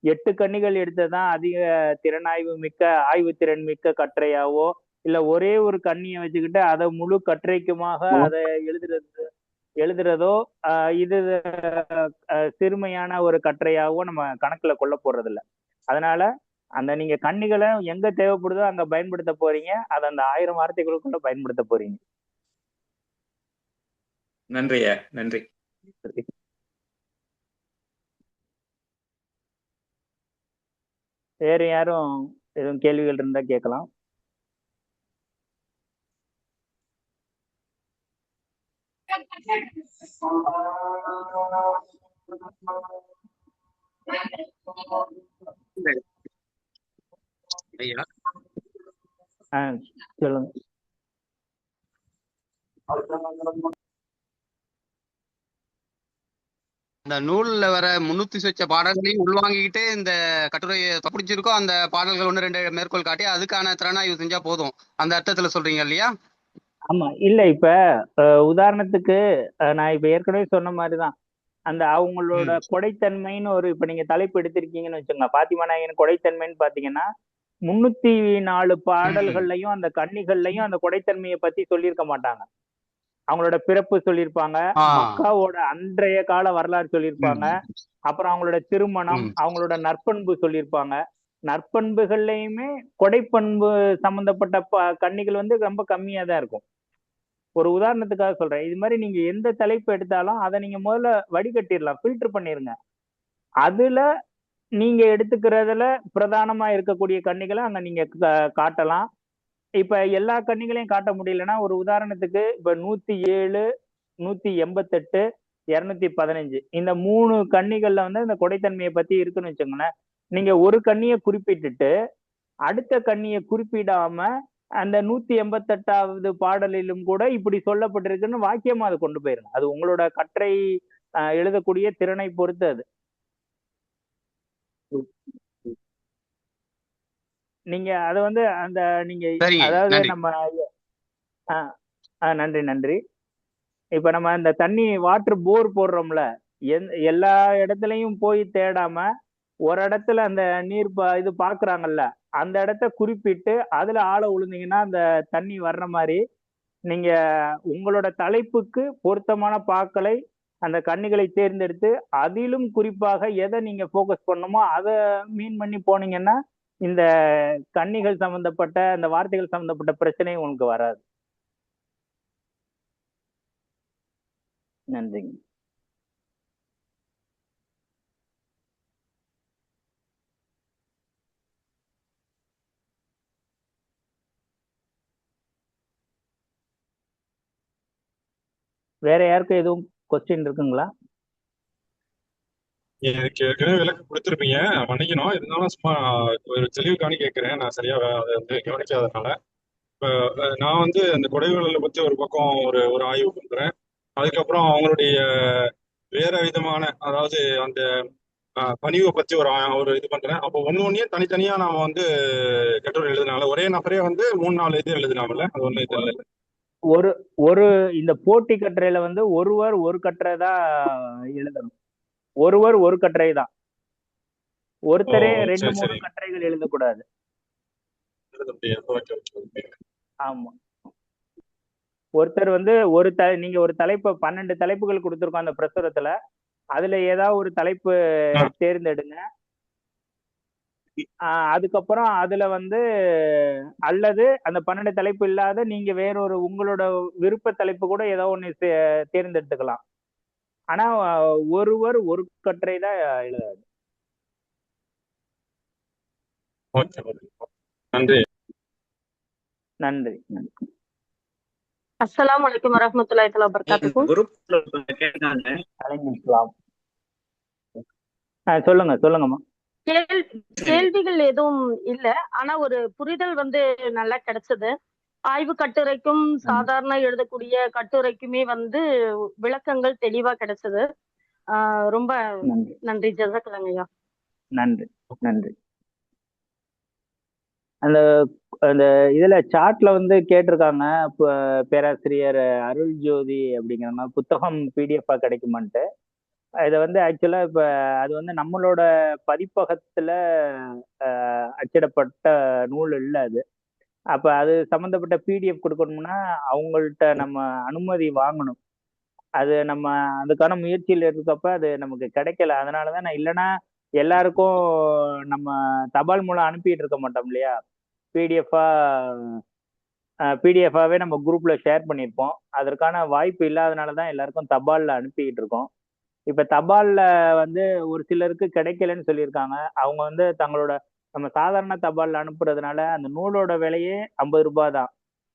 8 கன்னிகள் எடுத்ததான் அதிக திறனாய்வு மிக்க ஆய்வு திறன் மிக்க கட்டுரையாவோ இல்ல ஒரே ஒரு கன்னியை வச்சுக்கிட்டு அதை முழு கட்டுரைக்குமாக அதை எழுதுறதோ இது சிறுமையான ஒரு கட்டுரையாவோ நம்ம கணக்குல கொள்ள போறது இல்லை. அதனால அந்த நீங்க கன்னிகளை எங்க தேவைப்படுதோ அங்க பயன்படுத்த போறீங்க. அதை அந்த 1000 வார்த்தைகளுக்குள்ள பயன்படுத்த போறீங்க. நன்றியா, நன்றி. வேற யாரும் எதுவும் கேள்விகள் இருந்தா கேட்கலாம். ஐயா சொல்லுங்க. இந்த நூல்ல வர 300 சொச்ச பாடல்களையும் உள்வாங்கிக்கிட்டு இந்த கட்டுரையை பிடிச்சிருக்கோ அந்த பாடல்கள் 1-2 மேற்கோள் காட்டி அதுக்கான திறனாய்வு செஞ்சா போதும், அந்த அர்த்தத்துல சொல்றீங்க இல்லையா? ஆமா, இல்ல இப்ப உதாரணத்துக்கு நான் இப்ப ஏற்கனவே சொன்ன மாதிரிதான் அந்த அவங்களோட கொடைத்தன்மைன்னு ஒரு இப்ப நீங்க தலைப்பு எடுத்திருக்கீங்கன்னு வச்சுங்க. பாத்திமா நாயகன் கொடைத்தன்மைன்னு பாத்தீங்கன்னா 304 பாடல்கள்லயும் அந்த கன்னிகள்லயும் அந்த கொடைத்தன்மையை பத்தி சொல்லியிருக்க மாட்டாங்க. அவங்களோட பிறப்பு சொல்லியிருப்பாங்க, மக்காவோட அன்றைய கால வரலாறு சொல்லியிருப்பாங்க, அப்புறம் அவங்களோட திருமணம், அவங்களோட நற்பண்பு சொல்லியிருப்பாங்க. நற்பண்புகள்லயுமே கொடைப்பண்பு சம்பந்தப்பட்ட கன்னிகள் வந்து ரொம்ப கம்மியா தான் இருக்கும். ஒரு உதாரணத்துக்காக சொல்றேன். இது மாதிரி நீங்க எந்த தலைப்பு எடுத்தாலும் அதை நீங்க முதல்ல வடிகட்டிடலாம், ஃபில்டர் பண்ணிருங்க. அதுல நீங்க எடுத்துக்கிறதுல பிரதானமா இருக்கக்கூடிய கன்னிகளை அங்க நீங்க காட்டலாம். இப்ப எல்லா கன்னிகளையும் காட்ட முடியலன்னா ஒரு உதாரணத்துக்கு இப்ப 107, 188, 215 இந்த 3 கன்னிகள்ல வந்து இந்த கொடைத்தன்மையை பத்தி இருக்குன்னு வச்சுங்களேன். நீங்க ஒரு கன்னியை குறிப்பிட்டுட்டு அடுத்த கன்னியை குறிப்பிடாம அந்த 188வது பாடலிலும் கூட இப்படி சொல்லப்பட்டிருக்குன்னு வாக்கியமா அதை கொண்டு போயிருங்க. அது உங்களோட கட்டுரை எழுதக்கூடிய திறனை பொறுத்து. அது நீங்க அதை வந்து அந்த நீங்க அதாவது நம்ம நன்றி நன்றி. இப்ப நம்ம இந்த தண்ணி வாட்டர் போர் போடுறோம்ல, எல்லா இடத்துலயும் போய் தேடாம ஒரு இடத்துல அந்த நீர் இது பாக்குறாங்கல்ல அந்த இடத்த குறிப்பிட்டு அதுல ஆழ உழுந்தீங்கன்னா அந்த தண்ணி வர்ற மாதிரி நீங்க உங்களோட தலைப்புக்கு பொருத்தமான பாக்களை அந்த கன்னிகளை தேர்ந்தெடுத்து அதிலும் குறிப்பாக எதை நீங்க போக்கஸ் பண்ணணுமோ அதை மீன் பண்ணி போனீங்கன்னா இந்த கன்னிகள் சம்பந்தப்பட்ட அந்த வார்த்தைகள் சம்பந்தப்பட்ட பிரச்சனையும் உங்களுக்கு வராது. நன்றிங்க. வேற யாருக்கும் எதுவும் கொஸ்டின் இருக்குங்களா? எனக்கு ஏற்கனவே விளக்கு கொடுத்துருப்பீங்க, மன்னிக்கணும். இருந்தாலும் சும்மா ஒரு தெளிவுக்காணி கேட்கிறேன். நான் சரியா அதை வந்து கவனிக்காதனால. இப்போ நான் வந்து அந்த கொடைவள்ளலை பத்தி ஒரு பக்கம் ஒரு ஆய்வு பண்றேன். அதுக்கப்புறம் அவங்களுடைய வேற விதமான, அதாவது அந்த பணிவை பத்தி ஒரு இது பண்றேன். அப்போ ஒன்னொன்னையும் தனித்தனியா நாம வந்து கட்டுரை எழுதினால ஒரே நபரே வந்து 3-4 இது எழுதினாமல, அது ஒண்ணு இது இல்லை. ஒரு ஒரு இந்த போட்டி கட்டுரையில வந்து ஒருவர் ஒரு கட்டுரை தான் எழுதணும். ஒருவர் ஒரு கட்டுரை தான். ஓ ஒருத்தரே 2 சரி 3 சரி கட்டுரைகள் எழுதக்கூடாது. எழுத முடியாது. Okay okay okay. ஆமா. ஒருத்தர் வந்து நீங்க ஒரு தலைப்பு 12 தலைப்புகள் கொடுத்துருக்கோம் அந்த பிரசுரத்துல. அதுல ஏதாவது ஒரு தலைப்பு ஆ தேர்ந்தெடுங்க. அதுக்கப்புறம் அதுல வந்து அல்லது அந்த 12 தலைப்பு இல்லாத நீங்க வேறொரு உங்களோட விருப்ப தலைப்பு கூட ஏதோ ஒண்ணு தேர்ந்தெடுத்துக்கலாம். ஆனா ஒருவர் ஒரு கட்டுரை தான் எழுத. Okay okay. நன்றி. நன்றி நன்றி. அஸ்ஸலாமு அலைக்கும் வரஹ்மத்துல்லாஹி தஆலா வபரகாத்துஹு. குரூப்ல கேட்டாங்க. அலைக்கும் சொல்லுங்க சொல்லுங்கம்மா. கேள்விகள் எதுவும் இல்ல. ஆனா ஒரு புரிதல் வந்து நல்லா கிடைச்சது. ஆய்வு கட்டுரைக்கும் சாதாரண எழுதக்கூடிய கட்டுரைக்குமே வந்து விளக்கங்கள் தெளிவா கிடைச்சது. ரொம்ப நன்றி நன்றி. ஜஸாக்கல்லாஹ் ஐயா. நன்றி நன்றி. அந்த அந்த இதுல சாட்ல வந்து கேட்டிருக்காங்க, பேராசிரியர் அருள் ஜோதி அப்படிங்கிறவங்க புத்தகம் பிடிஎஃபா கிடைக்குமான்ட்டு. இதை வந்து ஆக்சுவலா இப்ப அது வந்து நம்மளோட பதிப்பகத்துல அச்சிடப்பட்ட நூல் இல்லை அது. அப்ப அது சம்பந்தப்பட்ட பிடிஎஃப் கொடுக்கணும்னா அவங்கள்ட்ட நம்ம அனுமதி வாங்கணும். அது நம்ம அதுக்கான முயற்சியில் இருக்கப்ப அது நமக்கு கிடைக்கல. அதனாலதான் நான் இல்லைன்னா எல்லாருக்கும் நம்ம தபால் மூலம் அனுப்பிட்டு இருக்க மாட்டோம் இல்லையா. பிடிஎஃபாவே நம்ம குரூப்ல ஷேர் பண்ணியிருப்போம். அதற்கான வாய்ப்பு இல்லாதனால தான் எல்லாருக்கும் தபால்ல அனுப்பிக்கிட்டு இருக்கோம். இப்ப தபால்ல வந்து ஒரு சிலருக்கு கிடைக்கலன்னு சொல்லியிருக்காங்க. அவங்க வந்து தங்களோட நம்ம சாதாரண தபால்ல அனுப்புறதுனால அந்த நூலோட விலையே 50 ரூபாய் தான்.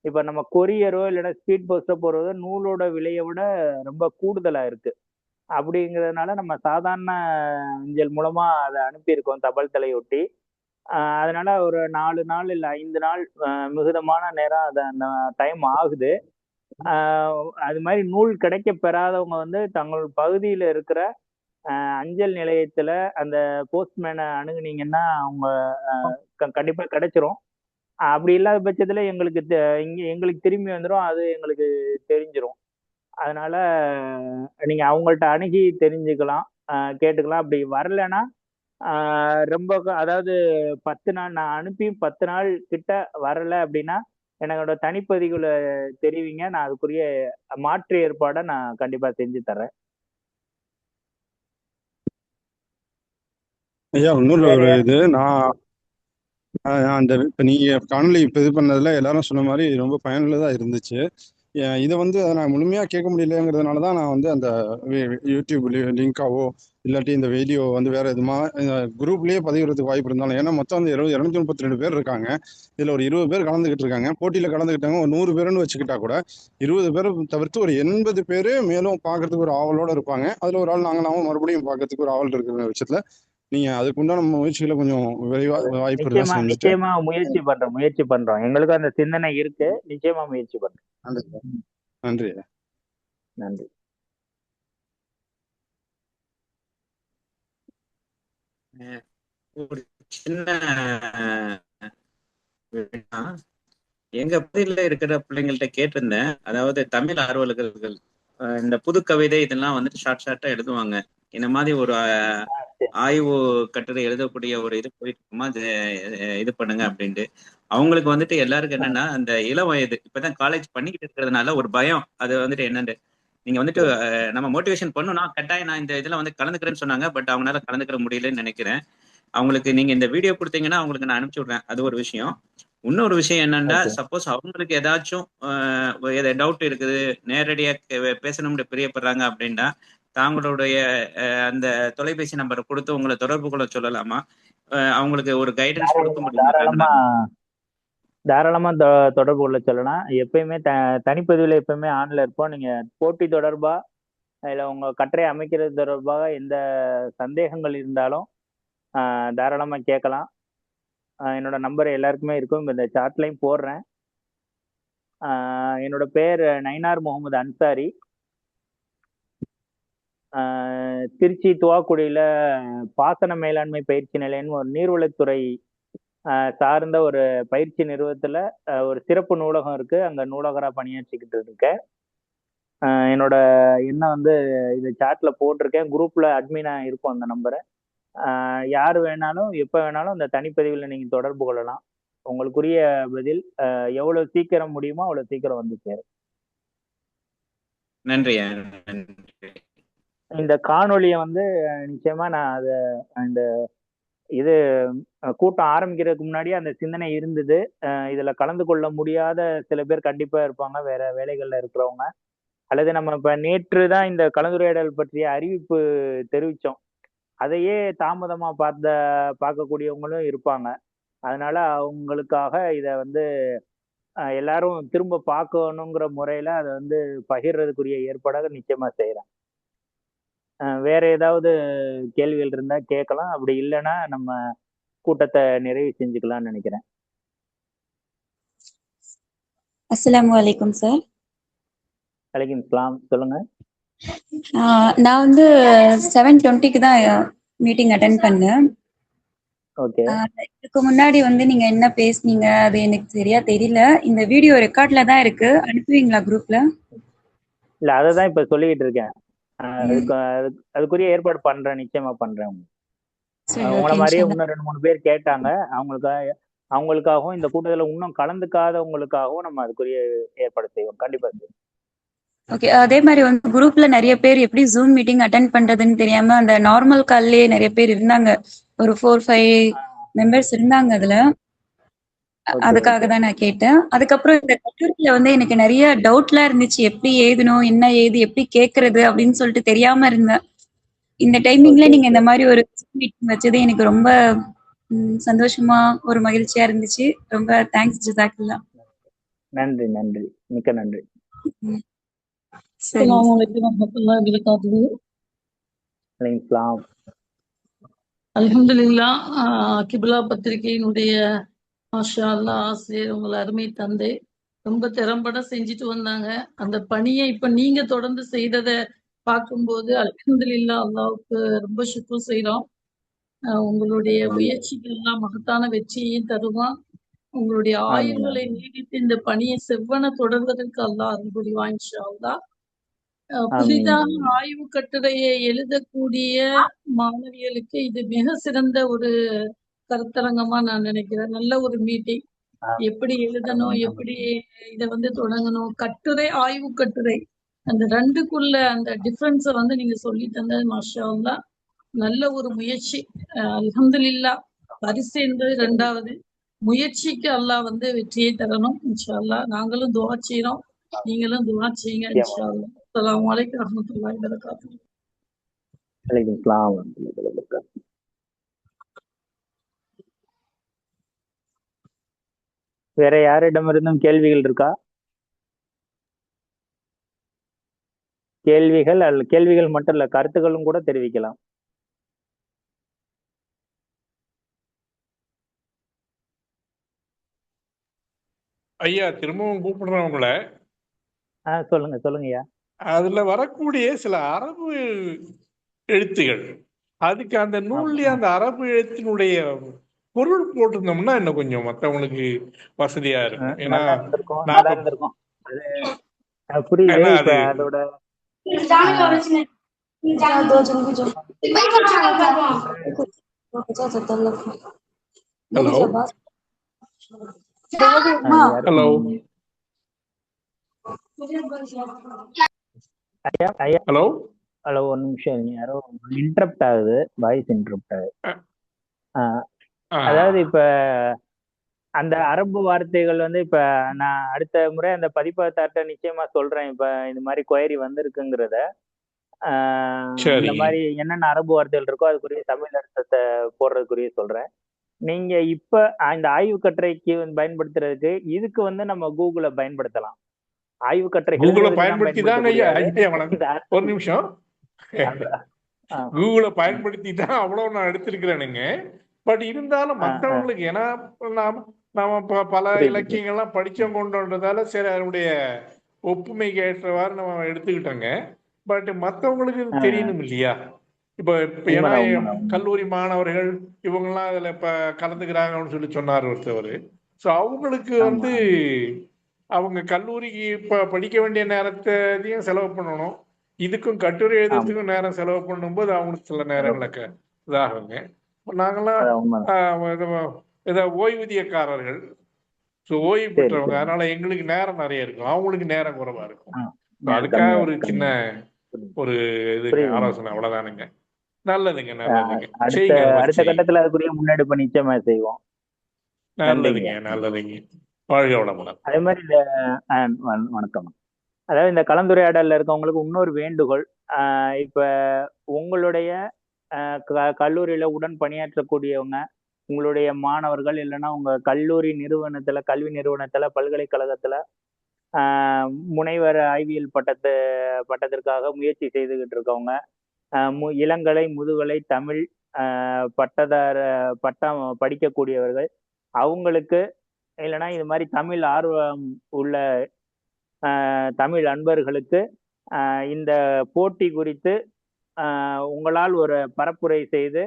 இப்ப நம்ம கொரியரோ இல்லைன்னா ஸ்பீட் போஸ்டோ போறதோ நூலோட விலையை விட ரொம்ப கூடுதலா இருக்கு. அப்படிங்கிறதுனால நம்ம சாதாரண அஞ்சல் மூலமா அதை அனுப்பியிருக்கோம் தபால் தலையொட்டி. அதனால ஒரு 4 நாள் இல்ல 5 நாள் மிகுதமான நேரம் அது அந்த டைம் ஆகுது. அது மாதிரி நூல் கிடைக்க பெறாதவங்க வந்து தங்கள் பகுதியில இருக்கிற அஞ்சல் நிலையத்துல அந்த போஸ்ட்மேனை அணுகுனீங்கன்னா அவங்க கண்டிப்பா கிடைச்சிரும். அப்படி இல்லாத பட்சத்துல எங்களுக்கு திரும்பி வந்துடும். அது எங்களுக்கு தெரிஞ்சிரும். அதனால நீங்க அவங்கள்ட்ட அணுகி தெரிஞ்சுக்கலாம், கேட்டுக்கலாம். அப்படி வரலைன்னா ரொம்ப அதாவது 10 நாள் நான் அனுப்பி 10 நாள் கிட்ட வரல அப்படின்னா என்னோட தனிப்பதிவுல தெரிவிங்க. நான் அதுக்குரிய மாற்று ஏற்பாடை நான் கண்டிப்பா செஞ்சு தரேன். ஐயா இன்னொரு வேற ஒரு யார்? இது நான் அந்த இப்போ நீங்க காணொலி இப்போ இது பண்ணதுல எல்லாரும் சொன்ன மாதிரி ரொம்ப பயனுள்ளதா இருந்துச்சு. இதை வந்து நான் முழுமையா கேட்க முடியலங்கிறதுனால தான் நான் வந்து அந்த யூடியூப் லிங்காவோ இல்லாட்டி இந்த வீடியோ வந்து வேற எதுமா குரூப்லயே பதிவிறதுக்கு வாய்ப்பு இருந்தாலும், ஏன்னா மொத்தம் வந்து 232 பேர் இருக்காங்க. இதுல ஒரு 20 பேர் கலந்துகிட்டு இருக்காங்க. போட்டியில கலந்துக்கிட்டாங்க ஒரு 100 பேருன்னு வச்சுக்கிட்டா கூட 20 பேர் தவிர்த்து ஒரு 80 பேர் மேலும் பார்க்கறதுக்கு ஒரு ஆவலோட இருப்பாங்க. அதுல ஒரு ஆள் நாங்களாவும் மறுபடியும் பார்க்கறதுக்கு ஒரு ஆவல் இருக்கிற பட்சத்துல நீங்க அதுக்குண்டான முயற்சிகளை கொஞ்சம் விரைவா வாய்ப்பு இருந்தா நிச்சயமா செஞ்சுட்டு. நிச்சயமா முயற்சி பண்றோம். எங்களுக்கும் அந்த சிந்தனை இருக்கு. நிச்சயமா முயற்சி பண்றோம். நன்றி. நன்றி. ஒரு சின்ன எங்க பகுதியில இருக்கிற பிள்ளைங்கள்ட்ட கேட்டிருந்தேன். அதாவது தமிழ் ஆர்வலர்கள் இந்த புது கவிதை இதெல்லாம் வந்துட்டு ஷார்ட்டா எழுதுவாங்க. இந்த மாதிரி ஒரு ஆய்வு கட்டுரை எழுதக்கூடிய ஒரு இது போயிட்டு இருக்குமா, இது பண்ணுங்க அப்படின்ட்டு. அவங்களுக்கு வந்துட்டு எல்லாருக்கும் என்னன்னா அந்த இளம் வயது இப்பதான் காலேஜ் பண்ணிக்கிட்டு இருக்கிறதுனால ஒரு பயம். அது வந்துட்டு என்னன்னு நீங்க வந்துட்டு நம்ம மோட்டிவேஷன் பண்ணணும்னா கட்டாயம் நான் இந்த இதுல வந்து கலந்துக்கிறேன்னு சொன்னாங்க. பட் அவங்களால கலந்துக்கிற முடியலன்னு நினைக்கிறேன். அவங்களுக்கு நீங்க இந்த வீடியோ கொடுத்தீங்கன்னா அவங்களுக்கு நான் அனுப்பிச்சு விடுறேன். அது ஒரு விஷயம். இன்னொரு விஷயம் என்னன்னா, சப்போஸ் அவங்களுக்கு ஏதாச்சும் டவுட் இருக்குது, நேரடியா பேசணும்னு பிரியப்படுறாங்க அப்படின்னா தாங்களுடைய அந்த தொலைபேசி நம்பரை கொடுத்து உங்களை தொடர்பு கொள்ள சொல்லலாமா? அவங்களுக்கு ஒரு கைடன்ஸ் கொடுக்க முடியுமா? தாராளமா தொடர்பு கொள்ள சொல்லலாம். எப்பயுமே தனிப்பதிவுல எப்பயுமே ஆன்ல இருப்போம். நீங்க போட்டி தொடர்பா இல்ல உங்க கட்டுரை அமைக்கிறது தொடர்பாக எந்த சந்தேகங்கள் இருந்தாலும் தாராளமா கேட்கலாம். என்னோட நம்பர் எல்லாருக்குமே இருக்கும். இந்த சாட்லையும் போடுறேன். என்னோட பேர் நயினார் முகமது அன்சாரி. திருச்சி துவாக்குடியில பாசன மேலாண்மை பயிற்சி நிலையம்னு ஒரு நீர்வளத்துறை சார்ந்த ஒரு பயிற்சி நிறுவனத்துல ஒரு சிறப்பு நூலகம் இருக்கு. அங்க நூலகரா பணியாற்றிக்கிட்டு இருக்கேன். என்னோட எண்ணம் வந்து இது சாட்ல போட்டிருக்கேன். குரூப்ல அட்மினா இருக்கும் அந்த நம்பரை. யார் வேணாலும் எப்ப வேணாலும் அந்த தனிப்பதிவில் நீங்க தொடர்பு கொள்ளலாம். உங்களுக்குரிய பதில் எவ்வளவு சீக்கிரம் முடியுமோ அவ்வளவு சீக்கிரம் வந்து சேரும். நன்றி நன்றி. இந்த காணொளியை வந்து நிச்சயமா நான் அதை இந்த இது கூட்டம் ஆரம்பிக்கிறதுக்கு முன்னாடியே அந்த சிந்தனை இருந்தது. இதுல கலந்து கொள்ள முடியாத சில பேர் கண்டிப்பா இருப்பாங்க, வேற வேலைகள்ல இருக்கிறவங்க, அல்லது நம்ம இப்ப நேற்று தான் இந்த கலந்துரையாடல் பற்றிய அறிவிப்பு தெரிவிச்சோம். அதையே தாமதமா பார்க்கக்கூடியவங்களும் இருப்பாங்க. அதனால அவங்களுக்காக இதை வந்து எல்லாரும் திரும்ப பார்க்கணுங்கிற முறையில அதை வந்து பகிர்றதுக்குரிய ஏற்பாடாக நிச்சயமா செய்யறேன். வேற ஏதாவது கேள்விகள் இருந்தா கேட்கலாம். அப்படி இல்லைன்னா நம்ம கூட்டத்தை நிறைவு செஞ்சுக்கலாம்னு நினைக்கிறேன். அஸ்ஸலாமு அலைக்கும் சார். வலைக்கும் சலாம். சொல்லுங்க. நான் வந்து 7:20க்கு தான் மீட்டிங் அட்டென்ட் பண்ணேன். ஓகே. இதுக்கு முன்னாடி வந்து நீங்க என்ன பேசுனீங்க அது எனக்கு சரியா தெரியல. இந்த வீடியோ ரெக்கார்ட்ல தான் இருக்கு, அனுப்புவீங்களா குரூப்ல? இல்ல, அததான் இப்ப சொல்லிக்கிட்டு இருக்கேன். அதுக்குரிய ஏற்பாடு பண்றேன், நிச்சயமா பண்றேன். உங்களை மாதிரியே இன்னும் 2-3 பேர் கேட்டாங்க. அவங்களுக்காகவும் இந்த கூட்டத்துல இன்னும் கலந்துக்காதவங்களுக்காகவும் நம்ம அதுக்குரிய ஏற்பாடு செய்வோம். கண்டிப்பா செய்வோம். ஓகே. அதே மாதிரி வந்து குரூப்ல நிறைய பேர் எப்படி ஜூம் மீட்டிங் அட்டென்ட் பண்றதுன்னு தெரியாம அந்த நார்மல் கால்லயே நிறைய பேர் இருந்தாங்க. ஒரு 4-5 மெம்பர்ஸ் இருந்தாங்க அதுல. அதுக்காக தான் நான் கேட்டேன். அதுக்கப்புறம் இந்த கட்டுரையில வந்து எனக்கு நிறைய டவுட்லாம் இருந்துச்சு. எப்படி எழுதணும், என்ன ஏது, எப்படி கேட்கறது அப்படின்னு சொல்லிட்டு தெரியாம இருந்தேன். இந்த டைமிங்ல நீங்க இந்த மாதிரி ஒரு மீட்டிங் வச்சது எனக்கு ரொம்ப சந்தோஷமா ஒரு மகிழ்ச்சியா இருந்துச்சு. ரொம்ப தேங்க்ஸ் ஜஸாக்கல்லா. நன்றி நன்றி, மிக்க நன்றி. அல்ஹம்துலில்லாஹ். கிபிலா பத்திரிகையினுடைய மாஷா அல்லாஹ் ஆசிரியர் உங்கள் அருமை தந்தை ரொம்ப திறம்பட செஞ்சுட்டு வந்தாங்க. அந்த பணியை இப்ப நீங்க தொடர்ந்து செய்ததை பார்க்கும்போது அல்ஹம்துலில்லாஹ் அல்லாஹ்வுக்கு ரொம்ப சுக்ர் செய்றோம். உங்களுடைய முயற்சிகள் எல்லாம் மகத்தான வெற்றியையும் தருவான். உங்களுடைய ஆயுள்களை நீடித்து இந்த பணியை செவ்வன தொடர்வதற்கு அல்லாஹ் அருள் புரிவான் இன்ஷா அல்லாஹ். புதிதாக ஆய்வு கட்டுரையை எழுதக்கூடிய மாணவிகளுக்கு இது மிக சிறந்த ஒரு கருத்தரங்கமா நான் நினைக்கிறேன். நல்ல ஒரு மீட்டிங். எப்படி எழுதணும், எப்படி இதை வந்து தொடங்கணும், கட்டுரை ஆய்வு கட்டுரை அந்த ரெண்டுக்குள்ள அந்த டிஃபரன்ஸை வந்து நீங்க சொல்லி தந்தது மாஷா அல்லாஹ். நல்ல ஒரு முயற்சி. அல்ஹம்துலில்லாஹ். பரிசு என்பது 2வது, முயற்சிக்கு அல்லாஹ் வந்து வெற்றியை தரணும் இன்ஷா அல்லாஹ். நாங்களும் துஆ செய்யறோம், நீங்களும் துஆ செய்யுங்க இன்ஷா அல்லாஹ். அஸ்ஸலாமு அலைக்கும் வரஹ்மத்துல்லாஹி வபரகாத்துஹு. வலைக்கும் ஸலாம் வரஹ்மத்துல்லாஹி வபரகாத்துஹு. வேற யாரிடமிருந்தும் கேள்விகள் இருக்கா? கேள்விகள் மட்டும் இல்ல, கருத்துக்களும் கூட தெரிவிக்கலாம். ஐயா திரும்பவும் கூப்பிடுறேன் உங்களை. சொல்லுங்க ஐயா. அதுல வரக்கூடிய சில அரபு எழுத்துகள், அதுக்கு அந்த நூல்ல அந்த அரபு எழுத்தினுடைய பொருள் போட்டிருந்தோம்னா இன்னும் கொஞ்சம் மற்றவங்களுக்கு வசதியா இருக்கும். ஏன்னா புரியுது. அதோட ஹலோ ஹலோ ஹலோ, ஒரு நிமிஷம், யாரோ இன்டரப்ட் ஆகுது, வாய்ஸ் இன்டரப்ட் ஆகுது. அதாவது இப்ப அந்த அரபு வார்த்தைகள் வந்து இப்ப நான் அடுத்த முறை அந்த பதிப்பகத்தார்ட்ட நிச்சயமா சொல்றேன். இப்ப இந்த மாதிரி கொயரி வந்திருக்குங்கிறத, இந்த மாதிரி என்னென்ன அரபு வார்த்தைகள் இருக்கோ அதுக்குரிய தமிழ் அர்த்தத்தை போடுறதுக்குரிய சொல்றேன். நீங்க இப்ப இந்த ஆய்வு கட்டுரைக்கு பயன்படுத்துறதுக்கு இதுக்கு வந்து நம்ம கூகுளை பயன்படுத்தலாம். ஆய்வு கட்டுரை கூகுளை பயன்படுத்தி தான் ஒரு நிமிஷம் கூகுளை பயன்படுத்தி தான் அவ்வளவு நான் எடுத்திருக்கிறேனுங்க. பட் இருந்தாலும் மற்றவங்களுக்கு, ஏன்னா நம்ம பல இலக்கியங்கள்லாம் படிச்சோம் கொண்டதால சரி அதனுடைய ஒப்புமைக்கு ஏற்றவாறு நம்ம எடுத்துக்கிட்டோங்க. பட் மற்றவங்களுக்கு தெரியணும் இல்லையா? இப்போ ஏன்னா உண்மைதான் உண்மைதான் கல்லூரி மாணவர்கள் இவங்கெல்லாம் அதில் இப்போ கலந்துக்கிறாங்கன்னு சொல்லி சொன்னார் ஒருத்தவர். ஸோ அவங்களுக்கு ஆமா அவங்க கல்லூரிக்கு இப்போ படிக்க வேண்டிய நேரத்தையும் செலவு பண்ணணும், இதுக்கும் கட்டுரை ஆமா எழுதுறதுக்கும் நேரம் செலவு பண்ணும்போது அவங்களுக்கு சில நேரங்களுக்கு இதாகுங்க. நாங்களாம் அதான் உண்மைதான். ஏதோ ஓய்வூதியக்காரர்கள், ஸோ ஓய்வு சரி பெற்றவங்க, சரி அதனால எங்களுக்கு நேரம் நிறைய இருக்கும், அவங்களுக்கு நேரம் குறைவா இருக்கும். ஆ ஸோ நேரம் அதுக்காக கம்மியா ஒரு இருக்கு சின்ன புரியுது ஒரு இதுங்க புரியுதுங்க. ஆலோசனை, அவ்வளவுதானுங்க. நல்லதுங்க ஆ, நல்லதுங்க, அடுத்த செய்யுங்க, அது மாதிரி அடுத்த செய்யுங்க. கட்டத்துல அதுக்குரிய முன்னெடுப்பு நிச்சயமா செய்வோம். நன்றிங்க. நல்லதுங்க நல்லதுங்க. வாழ்க வளமுடன். அதே மாதிரி இந்த வணக்கம். அதாவது இந்த கலந்துரையாடல்ல இருக்கவங்களுக்கு இன்னொரு வேண்டுகோள். இப்ப உங்களுடைய கல்லூரியில உடன் பணியாற்றக்கூடியவங்க, உங்களுடைய மாணவர்கள், இல்லைன்னா உங்க கல்லூரி நிறுவனத்துல, கல்வி நிறுவனத்துல, பல்கலைக்கழகத்துல முனைவர் ஆய்வியல் பட்டத்திற்காக முயற்சி செய்துகிட்டு இருக்கவங்க, இளங்கலை, முதுகலை, தமிழ் பட்டம் படிக்கக்கூடியவர்கள், அவங்களுக்கு இல்லைன்னா இது மாதிரி தமிழ் ஆர்வம் உள்ள தமிழ் அன்பர்களுக்கு இந்த போட்டி குறித்து உங்களால் ஒரு பரப்புரை செய்து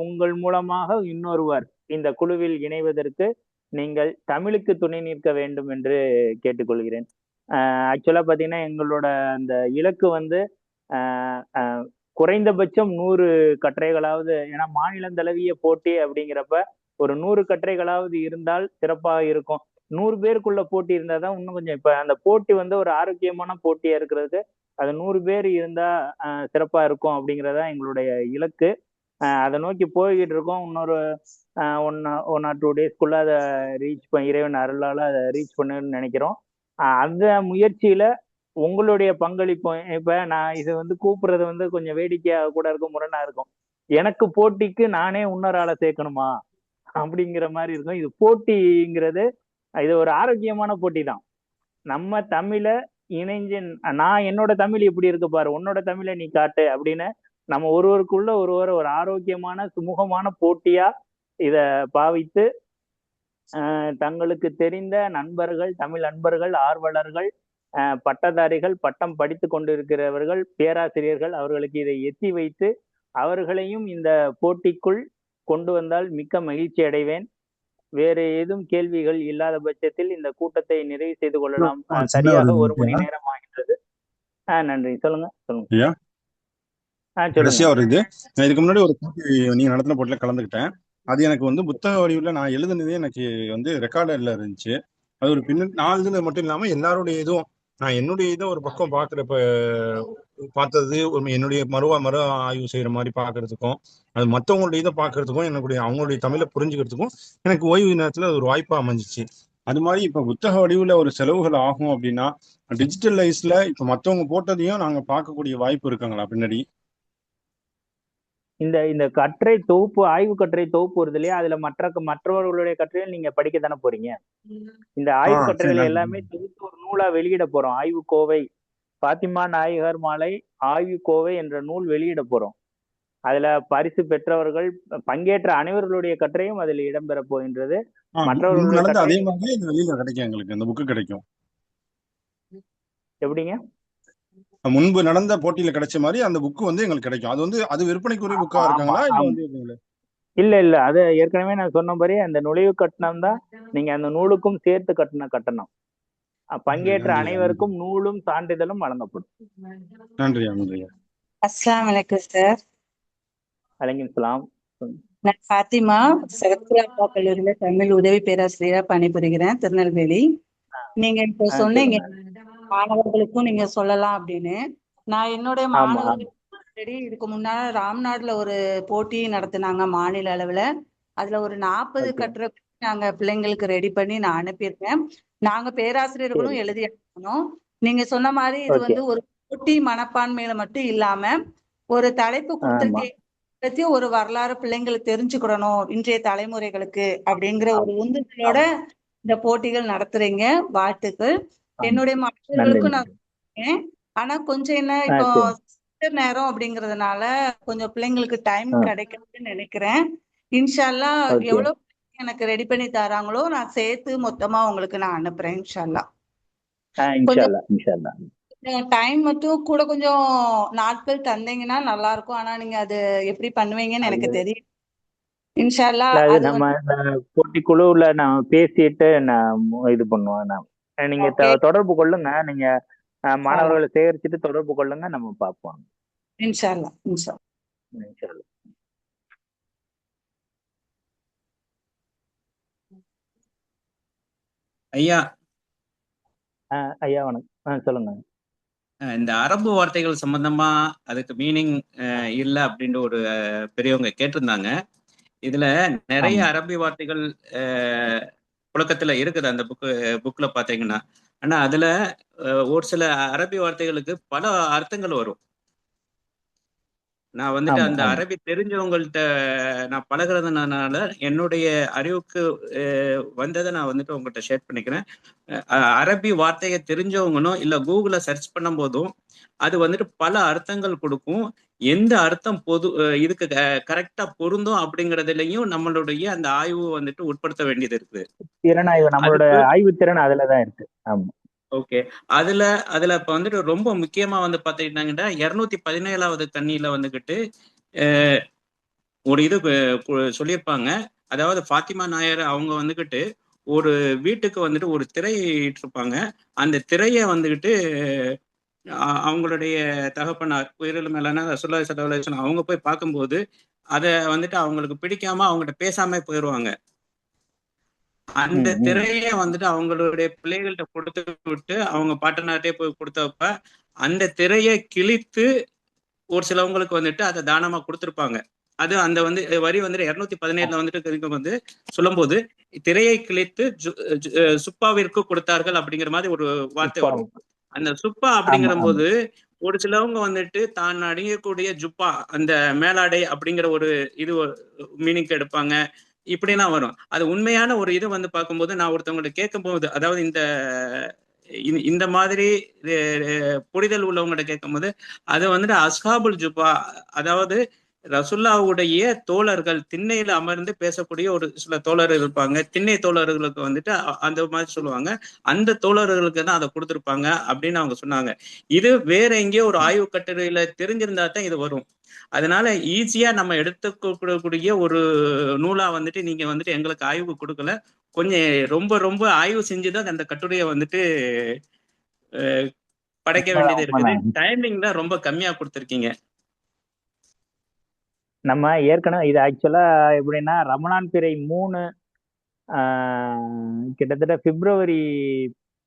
உங்கள் மூலமாக இன்னொருவர் இந்த குழுவில் இணைவதற்கு நீங்கள் தமிழுக்கு துணை நிற்க வேண்டும் என்று கேட்டுக்கொள்கிறேன். ஆக்சுவலா பாத்தீங்கன்னா எங்களோட அந்த இலக்கு வந்து குறைந்தபட்சம் 100 கட்டுரைகளாவது, ஏன்னா மாநிலம் தழுவிய போட்டி அப்படிங்கிறப்ப ஒரு 100 கட்டுரைகளாவது இருந்தால் சிறப்பாக இருக்கும். 100 பேருக்குள்ள போட்டி இருந்தாதான் இன்னும் கொஞ்சம், இப்ப அந்த போட்டி வந்து ஒரு ஆரோக்கியமான போட்டியா இருக்கிறதுக்கு அது 100 பேர் இருந்தா சிறப்பா இருக்கும் அப்படிங்கறதா எங்களுடைய இலக்கு. அதை நோக்கி போய்கிட்டு இருக்கோம். இன்னொரு 1 or 2 டேஸ்க்குள்ள அதை இறைவன் அருளால அதை ரீச் பண்ணுன்னு நினைக்கிறோம். அந்த முயற்சியில உங்களுடைய பங்களிப்பு, இப்ப நான் இது வந்து கூப்பிடுறது வந்து கொஞ்சம் வேடிக்கையாக கூட இருக்கும், முரணா இருக்கும். எனக்கு போட்டிக்கு நானே இன்னொரு ஆளை சேர்க்கணுமா அப்படிங்கிற மாதிரி இருக்கும். இது போட்டிங்கிறது இது ஒரு ஆரோக்கியமான போட்டி தான். நம்ம தமிழ இணைஞ்சு, நான் என்னோட தமிழ் இப்படி இருக்கு பாரு, உன்னோட தமிழை நீ காட்டு அப்படின்னு நம்ம ஒருவருக்குள்ள ஒருவர் ஒரு ஆரோக்கியமான சுமூகமான போட்டியா இத பாவித்து தங்களுக்கு தெரிந்த நண்பர்கள், தமிழ் நண்பர்கள், ஆர்வலர்கள், பட்டதாரிகள், பட்டம் படித்து கொண்டிருக்கிறவர்கள், பேராசிரியர்கள், அவர்களுக்கு இதை எத்தி வைத்து அவர்களையும் இந்த போட்டிக்குள் கொண்டு வந்தால் மிக்க மகிழ்ச்சி அடைவேன். வேறு ஏதும் கேள்விகள் இல்லாத பட்சத்தில் இந்த கூட்டத்தை நிறைவு செய்து கொள்ளலாம். சரியாக 1 மணி நேரம் ஆகின்றது. நன்றி. சொல்லுங்க சொல்லுங்க. கடைசியா ஒரு இது, நான் இதுக்கு முன்னாடி ஒரு போட்டி நீங்க நடத்தின போட்டியில கலந்துக்கிட்டேன். அது எனக்கு வந்து புத்தக வடிவில் நான் எழுதுனதே எனக்கு வந்து ரெக்கார்டர்ல இருந்துச்சு. அது ஒரு நான் எழுதுனது மட்டும் இல்லாம எல்லாருடைய இதுவும், நான் என்னுடைய இதை ஒரு பக்கம் பாக்குறப்ப பார்த்தது, என்னுடைய மறு ஆய்வு செய்யற மாதிரி பாக்குறதுக்கும், அது மற்றவங்களுடைய இதை பாக்குறதுக்கும், என்னுடைய அவங்களுடைய தமிழை புரிஞ்சுக்கிறதுக்கும் எனக்கு ஓய்வு நேரத்துல ஒரு வாய்ப்பா அமைஞ்சிச்சு. அது மாதிரி இப்ப புத்தக வடிவுல ஒரு செலவுகள் ஆகும் அப்படின்னா, டிஜிட்டலைஸ்ல இப்ப மற்றவங்க போட்டதையும் நாங்க பார்க்கக்கூடிய வாய்ப்பு இருக்காங்களா பின்னாடி? இந்த கட்டுரை தொகுப்பு, ஆய்வு கட்டுரை தொகுப்பு வருது இல்லையா, அதுல மற்றவர்களுடைய கட்டுரைகள் நீங்க படிக்கத்தானே போறீங்க. இந்த ஆய்வு கட்டுரைகள் எல்லாமே தொகுப்பு ஒரு நூலா வெளியிட போறோம். ஆய்வு கோவை, பாத்திமா நாயகர் மாலை ஆய்வு கோவை என்ற நூல் வெளியிட போறோம். அதுல பரிசு பெற்றவர்கள், பங்கேற்ற அனைவர்களுடைய கட்டுரையும் அதில் இடம்பெற போகின்றது. மற்றவர்களுடைய அதே மாதிரி வெளியில கிடைக்கும், எங்களுக்கு இந்த புக்கு கிடைக்கும். எப்படிங்க? முன்பு நடந்த போட்டியில கிடைச்ச மாதிரி அந்த புக்கு வந்து எங்களுக்கு கிடைக்கும். அது வந்து அது விற்பனைக்குரிய புக்கா இருக்காங்களா இல்ல இல்ல, அது ஏற்கனவே நான் சொன்னபடி அந்த நுழைவு கட்டணம் தான் நீங்க அந்த நூலுக்கும் சேர்த்து கட்டின கட்டணம். பங்கேற்ற அனைவருக்கும் நூலும் சான்றிதழும் வழங்கப்படும். நன்றி. அஸ்ஸலாமு அலைக்கும் சார். வலைக்கும் சலாம். நான் ஃபாத்திமா, சரத்குலா கல்லூரியில தமிழ் உதவி பேராசிரியரா பணிபுரிகிறேன், திருநெல்வேலி. நீங்க இப்போ சொன்னீங்க மாணவர்களுக்கும் நீங்க சொல்லலாம் அப்படின்னு. நான் என்னுடைய மாணவர்கள் இதுக்கு முன்னால ராம்நாடுல ஒரு போட்டி நடத்தினாங்க மாநில அளவுல. அதுல ஒரு 40 கட்டுரை நாங்க பிள்ளைங்களுக்கு ரெடி பண்ணி நான் அனுப்பியிருக்கேன். நாங்க பேராசிரியர்களும் எழுதி அனுப்பணும். நீங்க சொன்ன மாதிரி இது வந்து ஒரு போட்டி மனப்பான்மையில மட்டும் இல்லாம ஒரு தலைப்பு கொடுத்திருக்கேன், ஒரு வரலாறு பிள்ளைங்களுக்கு தெரிஞ்சுக்கிடணும் இன்றைய தலைமுறைகளுக்கு அப்படிங்கிற ஒரு உந்துதலோட இந்த போட்டிகள் நடத்துறீங்க. வாழ்த்துக்கள். என்னுடைய மாணவர்களுக்கும் நான் சொல்றேன். ஆனா கொஞ்சம் என்ன, இப்போ நேரம் அப்படிங்கறதுனால கொஞ்சம் பிள்ளைங்களுக்கு டைம் கிடைக்குதுன்னு நினைக்கிறேன். இன்ஷா அல்லாஹ் எவ்வளவு எனக்கு ரெடி பண்ணி தராங்களோ நான் சேர்த்து மொத்தமா உங்களுக்கு நான் அனுப்புறேன். இன்ஷா அல்லாஹ். டைம் மட்டும் கூட கொஞ்சம் நாட்கள் தந்தீங்கன்னா நல்லா இருக்கும். ஆனா நீங்க அது எப்படி பண்ணுவீங்கன்னு எனக்கு அது தெரியும். இன்ஷா அல்லா இல்ல, அது அது நம்ம வந்து இந்த போட்டி குழுவுல நான் பேசிட்டு நான் இது பண்ணுவோம். நீங்க ஓகே. தொடர்பு கொள்ளுங்க. நீங்க இன்ஷா அல்லா மாணவர்களை சேகரிச்சுட்டு தொடர்பு கொள்ளுங்க, நம்ம பார்ப்போம். இன்ஷா அல்லா இன்ஷா இன்ஷா அல்லாஹ். ஐயா, ஐயா வணக்கம். சொல்லுங்க. இந்த அரபு வார்த்தைகள் சம்பந்தமா அதுக்கு மீனிங் இல்ல அப்படின்ற ஒரு பெரியவங்க கேட்டிருந்தாங்க. இதுல நிறைய ஆமா அரபி வார்த்தைகள் புழக்கத்துல இருக்குது அந்த புக்ல பாத்தீங்கன்னா. ஆனா அதுல ஒரு சில அரபி வார்த்தைகளுக்கு பல அர்த்தங்கள் வரும். நான் வந்துட்டு ஆமா அந்த ஆமா அரபி தெரிஞ்சவங்கள்ட்ட நான் பழகுறதுனால என்னுடைய அறிவுக்கு வந்ததை நான் வந்துட்டு உங்கள்கிட்ட ஷேர் பண்ணிக்கிறேன். அரபி வார்த்தையை தெரிஞ்சவங்களும் இல்ல கூகுள சர்ச் பண்ணும் போதும் அது வந்துட்டு பல அர்த்தங்கள் கொடுக்கும். எந்த அர்த்தம் இதுக்கு கரெக்டா பொருந்தும் அப்படிங்கறதுலயும் நம்மளுடைய அந்த ஆய்வு வந்துட்டு உட்படுத்த வேண்டியது இருக்குது. திறனாய்வு, நம்மளோட அதுக்கு ஆய்வு திறன் அதுலதான் இருக்கு. ஆமா ஓகே. அதுல இப்ப வந்துட்டு ரொம்ப முக்கியமா வந்து பாத்தீங்கன்னா 217வது கண்ணியில வந்துகிட்டு ஒரு இது சொல்லியிருப்பாங்க. அதாவது ஃபாத்திமா நாயர் அவங்க வந்துகிட்டு ஒரு வீட்டுக்கு வந்துட்டு ஒரு திரை இட்டிருப்பாங்க. அந்த திரைய வந்துகிட்டு அவங்களுடைய தகப்பனார் உயிரில் மேலான ரசூலுல்லாஹி ஸல்லல்லாஹு அலைஹி வஸல்லம் அவங்க போய் பார்க்கும்போது அதை வந்துட்டு அவங்களுக்கு பிடிக்காம அவங்ககிட்ட பேசாம போயிடுவாங்க. அந்த திரைய வந்துட்டு அவங்களுடைய பிள்ளைகள்கிட்ட கொடுத்து விட்டு அவங்க பாட்டனார்ட்டே போய் கொடுத்தப்ப அந்த திரைய கிழித்து ஒரு சிலவங்களுக்கு வந்துட்டு அதை தானமா கொடுத்துருப்பாங்க. அது அந்த வரி வந்துட்டு 217 வந்துட்டு வந்து சொல்லும் போது திரையை கிழித்து சுப்பாவிற்கு கொடுத்தார்கள் அப்படிங்கிற மாதிரி ஒரு வார்த்தை வரும். அந்த சுப்பா அப்படிங்கிற போது ஒரு சிலவங்க வந்துட்டு தான் அணியக்கூடிய ஜுப்பா அந்த மேலாடை அப்படிங்கிற ஒரு இது மீனிங் எடுப்பாங்க. இப்படிலாம் வரும். அது உண்மையான ஒரு இது வந்து பார்க்கும்போது நான் ஒருத்தவங்கள்ட்ட கேட்கும் போது, அதாவது இந்த மாதிரி புரிதல் உள்ளவங்கள்ட்ட கேட்கும் போது அது வந்துட்டு அஸ்ஹாபுல் ஜுப்பா, அதாவது ரசுல்லாவுடைய தோழர்கள் திண்ணையில அமர்ந்து பேசக்கூடிய ஒரு சில தோழர்கள் இருப்பாங்க. திண்ணை தோழர்களுக்கு வந்துட்டு அந்த மாதிரி சொல்லுவாங்க. அந்த தோழர்களுக்கு தான் அதை கொடுத்துருப்பாங்க அப்படின்னு அவங்க சொன்னாங்க. இது வேற எங்கேயோ ஒரு ஆய்வு கட்டுரையில தெரிஞ்சிருந்தா தான் இது வரும். அதனால ஈஸியா நம்ம எடுத்துக்கூடிய ஒரு நூலா வந்துட்டு நீங்க வந்துட்டு எங்களுக்கு ஆய்வு கொடுக்கல. கொஞ்சம் ரொம்ப ரொம்ப ஆய்வு செஞ்சுதான் அந்த கட்டுரையை வந்துட்டு படைக்க வேண்டியது இருக்குது. டைமிங் தான் ரொம்ப கம்மியா கொடுத்துருக்கீங்க. நம்ம ஏற்கனவே இது ஆக்சுவலா எப்படின்னா ரமலான் பிறை 3 கிட்டத்தட்ட பிப்ரவரி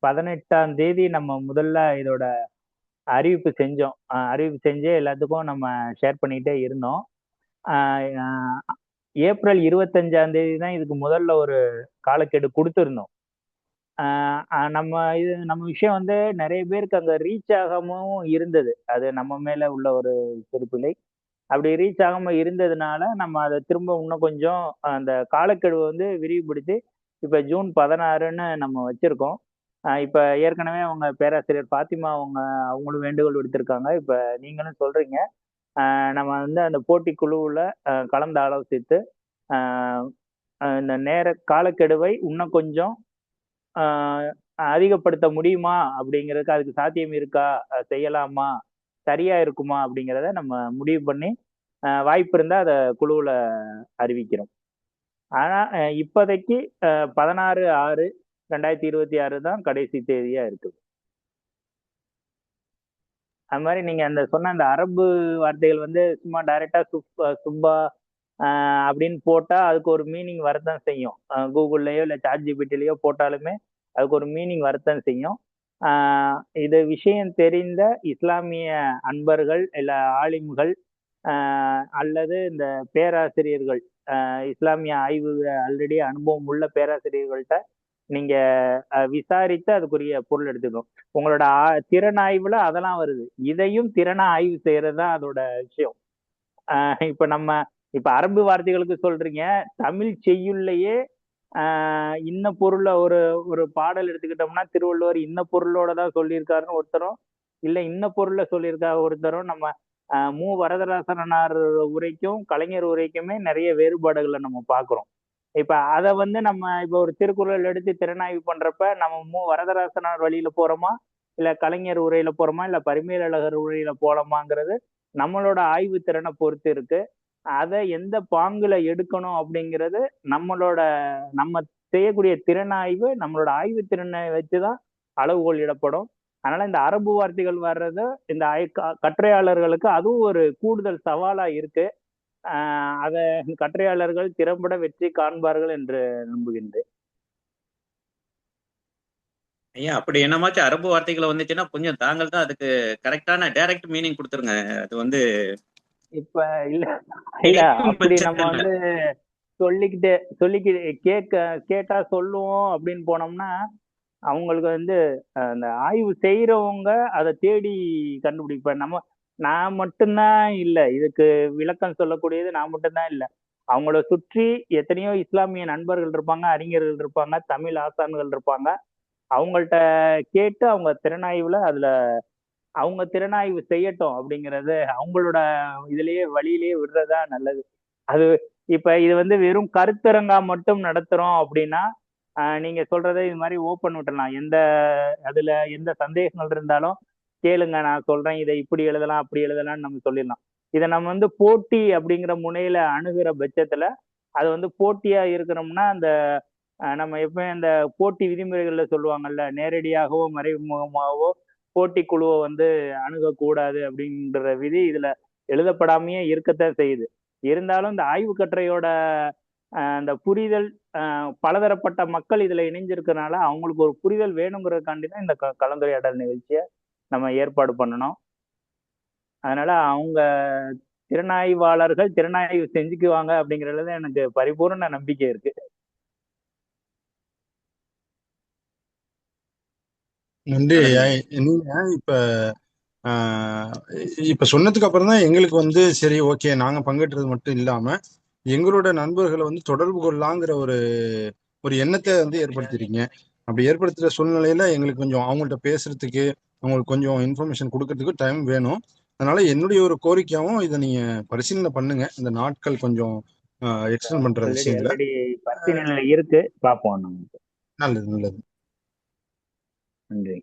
18ஆம் தேதி நம்ம முதல்ல இதோட அறிவிப்பு செஞ்சோம். அறிவிப்பு செஞ்சு எல்லாத்துக்கும் நம்ம ஷேர் பண்ணிக்கிட்டே இருந்தோம். ஏப்ரல் 25ஆம் தேதி தான் இதுக்கு முதல்ல ஒரு காலக்கெடு கொடுத்துருந்தோம். நம்ம விஷயம் வந்து நிறைய பேருக்கு அங்க ரீச் ஆகாமவும் இருந்தது. அது நம்ம மேல உள்ள ஒரு திருப்பிழை. அப்படி ரீச் ஆகாம இருந்ததுனால நம்ம அதை திரும்ப இன்னும் கொஞ்சம் அந்த காலக்கெடுவை வந்து விரிவுபடுத்தி இப்ப ஜூன் 16ன்னு நம்ம வச்சிருக்கோம். இப்ப ஏற்கனவே அவங்க பேராசிரியர் ஃபாத்திமா அவங்களும் வேண்டுகோள் விடுத்திருக்காங்க. இப்ப நீங்களும் சொல்றீங்க. நம்ம வந்து அந்த போட்டி குழுவுல கலந்து ஆலோசித்து இந்த காலக்கெடுவை இன்னும் கொஞ்சம் அதிகப்படுத்த முடியுமா அப்படிங்கிறதுக்கு அதுக்கு சாத்தியம் இருக்கா, செய்யலாமா, சரியா இருக்குமா அப்படிங்கிறத நம்ம முடிவு பண்ணி வாய்ப்பு இருந்தா அதை குழுவுல அறிவிக்கிறோம். ஆனா இப்போதைக்கு 16/6/2026 தான் கடைசி தேதியா இருக்குது. அது மாதிரி நீங்க அந்த சொன்ன அந்த அரபு வார்த்தைகள் வந்து சும்மா டைரக்டா சுப்பா அப்படின்னு போட்டா அதுக்கு ஒரு மீனிங் வரத்தான் செய்யும். கூகுள்லயோ இல்லை சாட்ஜிபிட்டிலயோ போட்டாலுமே அதுக்கு ஒரு மீனிங் வரத்தான் செய்யும். இது விஷயம் தெரிந்த இஸ்லாமிய அன்பர்கள் இல்ல ஆலிம்கள் அல்லது இந்த பேராசிரியர்கள், இஸ்லாமிய ஆய்வு ஆல்ரெடி அனுபவம் உள்ள பேராசிரியர்கள்ட்ட நீங்க விசாரித்து அதுக்குரிய பொருள் எடுத்துக்கணும். உங்களோட திறனாய்வுல அதெல்லாம் வருது. இதையும் திறனா ஆய்வு செய்யறதுதான் அதோட விஷயம். இப்ப அரபு வார்த்தைகளுக்கு சொல்றீங்க, தமிழ் செய்யுள்ளையே இன்ன பொருளை ஒரு பாடல் எடுத்துக்கிட்டோம்னா திருவள்ளுவர் இன்ன பொருளோட தான் சொல்லியிருக்காருன்னு ஒருத்தரும், இல்ல இன்ன பொருள்ல சொல்லியிருக்காரு ஒருத்தரும். நம்ம மு வரதராசனார் உரைக்கும் கலைஞர் உரைக்குமே நிறைய வேறுபாடுகளை நம்ம பார்க்கிறோம். இப்ப அதை வந்து நம்ம இப்ப ஒரு திருக்குறள் எடுத்து திறனாய்வு பண்றப்ப நம்ம மு வரதராசனார் வழியில போறோமா இல்ல கலைஞர் உரையில போறோமா இல்ல பரிமேலழகர் உரையில போலாமாங்கிறது நம்மளோட ஆய்வு திறனை பொறுத்து இருக்கு. அதை எந்த பாங்குல எடுக்கணும் அப்படிங்கிறது நம்மளோட நம்ம செய்யக்கூடிய திறனாய்வு, நம்மளோட ஆய்வு திறனை வச்சுதான் அளவுகோல் இடப்படும். அதனால இந்த அரபு வார்த்தைகள் வர்றது இந்த கட்டுரையாளர்களுக்கு அதுவும் ஒரு கூடுதல் சவாலா இருக்கு. அதை கட்டுரையாளர்கள் திறம்பட வெற்றி காண்பார்கள் என்று நம்புகின்றேன். ஐயா அப்படி என்னமாச்சும் அரபு வார்த்தைகளை வந்துச்சுன்னா கொஞ்சம் தாங்கள் தான் அதுக்கு கரெக்டான டைரக்ட் மீனிங் கொடுத்துருங்க. அது வந்து இப்ப இல்ல இல்ல அப்படி நம்ம வந்து கேட்டா சொல்லுவோம் அப்படின்னு போனோம்னா அவங்களுக்கு வந்து அந்த ஆய்வு செய்யறவங்க அதை தேடி கண்டுபிடிப்பேன். நான் மட்டும்தான் இல்லை இதுக்கு விளக்கம் சொல்லக்கூடியது, நான் மட்டும்தான் இல்லை. அவங்கள சுற்றி எத்தனையோ இஸ்லாமிய நண்பர்கள் இருப்பாங்க, அறிஞர்கள் இருப்பாங்க, தமிழ் ஆசான்கள் இருப்பாங்க. அவங்கள்ட்ட கேட்டு அவங்க திறனாய்வுல அதுல அவங்க திறனாய்வு செய்யட்டும் அப்படிங்கறது அவங்களோட இதுலயே வழியிலேயே விடுறதா நல்லது. அது இப்ப இது வந்து வெறும் கருத்தரங்கா மட்டும் நடத்துறோம் அப்படின்னா நீங்க சொல்றதை இது மாதிரி ஓப்பன் விட்டுறலாம். அதுல எந்த சந்தேகங்கள் இருந்தாலும் கேளுங்க, நான் சொல்றேன், இதை இப்படி எழுதலாம் அப்படி எழுதலாம்னு நம்ம சொல்லிடலாம். இதை நம்ம வந்து போட்டி அப்படிங்கிற முனையில அணுகிற பட்சத்துல அது வந்து போட்டியா இருக்கிறோம்னா அந்த நம்ம எப்பவுமே அந்த போட்டி விதிமுறைகள்ல சொல்லுவாங்கல்ல, நேரடியாகவோ மறைமுகமாகவோ போட்டி குழுவை வந்து அணுகக்கூடாது அப்படின்ற விதி இதுல எழுதப்படாமையே இருக்கத்தான் செய்யுது. இருந்தாலும் இந்த ஆய்வு கட்டுரையோட அந்த புரிதல் பலதரப்பட்ட மக்கள் இதுல இணைஞ்சிருக்கிறதுனால அவங்களுக்கு ஒரு புரிதல் வேணுங்கிறதுக்காண்டி தான் இந்த கலந்துரையாடல் நிகழ்ச்சியை நம்ம ஏற்பாடு பண்ணணும். அதனால அவங்க திறனாய்வாளர்கள் திறனாய்வு செஞ்சுக்குவாங்க அப்படிங்கறதுல எனக்கு பரிபூர்ண நம்பிக்கை இருக்கு. நன்றி. நீங்க இப்ப சொன்னதுக்கு அப்புறம் தான் எங்களுக்கு வந்து சரி ஓகே நாங்க பங்கேற்றது மட்டும் இல்லாம எங்களோட நண்பர்களை வந்து தொடர்பு கொள்ளலாங்கிற ஒரு ஒரு எண்ணத்தை வந்து ஏற்படுத்திருக்கீங்க. அப்படி ஏற்படுத்துற சூழ்நிலையில எங்களுக்கு கொஞ்சம் அவங்கள்ட்ட பேசுறதுக்கு, அவங்களுக்கு கொஞ்சம் இன்ஃபர்மேஷன் கொடுக்கறதுக்கு டைம் வேணும். அதனால என்னுடைய ஒரு கோரிக்கையாவும் இதை நீங்க பரிசீலனை பண்ணுங்க, இந்த நாட்கள் கொஞ்சம் எக்ஸ்டெண்ட் பண்ற விஷயங்களை. ஆல்ரெடி பரிசீலனையில இருக்கு, பார்ப்போம். நல்லது நல்லது. நன்றி.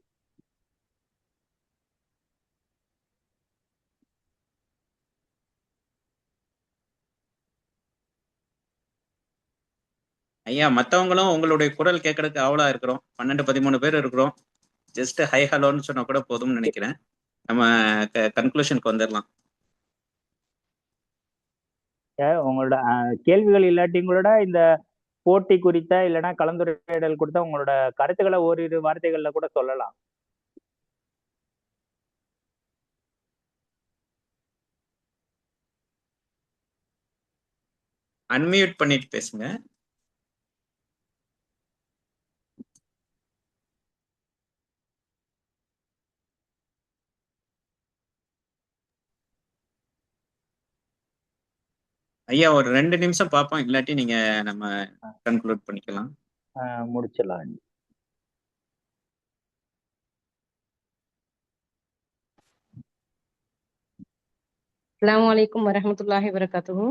ஐயா மற்றவங்களும் உங்களுடைய குரல் கேட்கறதுக்கு ஆவலா இருக்கிறோம். 12-13 பேர் இருக்கிறோம். ஜஸ்ட் ஹை ஹலோன்னு சொன்னா கூட போதும்னு நினைக்கிறேன். நம்ம கன்க்ளூஷனுக்கு வந்துடலாம். உங்களோட கேள்விகள் இல்லாட்டியும் கூட இந்த போட்டி குறித்த இல்லைன்னா கலந்துரையாடல் குறித்த உங்களோட கருத்துக்களை ஓரிரு வார்த்தைகள்ல கூட சொல்லலாம். அன்மியூட் பண்ணிட்டு பேசுங்க. ஐயா ஒரு 2 நிமிஷம் பார்ப்போம், இல்லாட்டி நீங்க நம்ம கன்க்ளூட் பண்ணிக்கலாம். முடிச்சிடலாம். அஸ்ஸலாமு அலைக்கும் வரஹ்மத்துல்லாஹி வபரகாத்துஹு.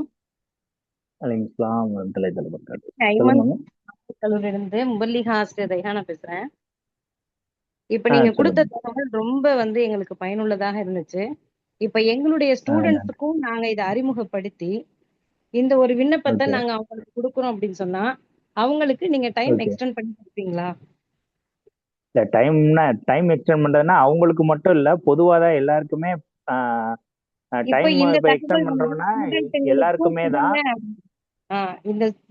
அலைக்கும் வரஹ்மத்துல்லாஹி வபரகாத்துஹு. ஐமன் கல்லூரியிலிருந்து முபல்லிகா ஆசிரியர் ரைஹானா பேசுறேன். இப்ப நீங்க கொடுத்த தகவல் ரொம்ப வந்து எங்களுக்கு பயனுள்ளதாக இருந்துச்சு. இப்ப எங்களுடைய ஸ்டூடெண்ட்ஸுக்கும் நாங்க இதை அறிமுகப்படுத்தி இந்த ஒரு விண்ணப்பத்தை நாங்க அவங்களுக்கு கொடுக்குறோம் அப்படின்னு சொன்னா அவங்களுக்கு நீங்க டைம் எக்ஸ்டெண்ட் பண்ணி கொடுப்பீங்களா? இல்ல டைம் எக்ஸ்டெண்ட் பண்றதுன்னா அவங்களுக்கு மட்டும் இல்ல, பொதுவாதான் எல்லாருக்குமே டைம் எக்ஸ்டெண்ட் பண்றோம்னா எல்லாருக்குமே தான்.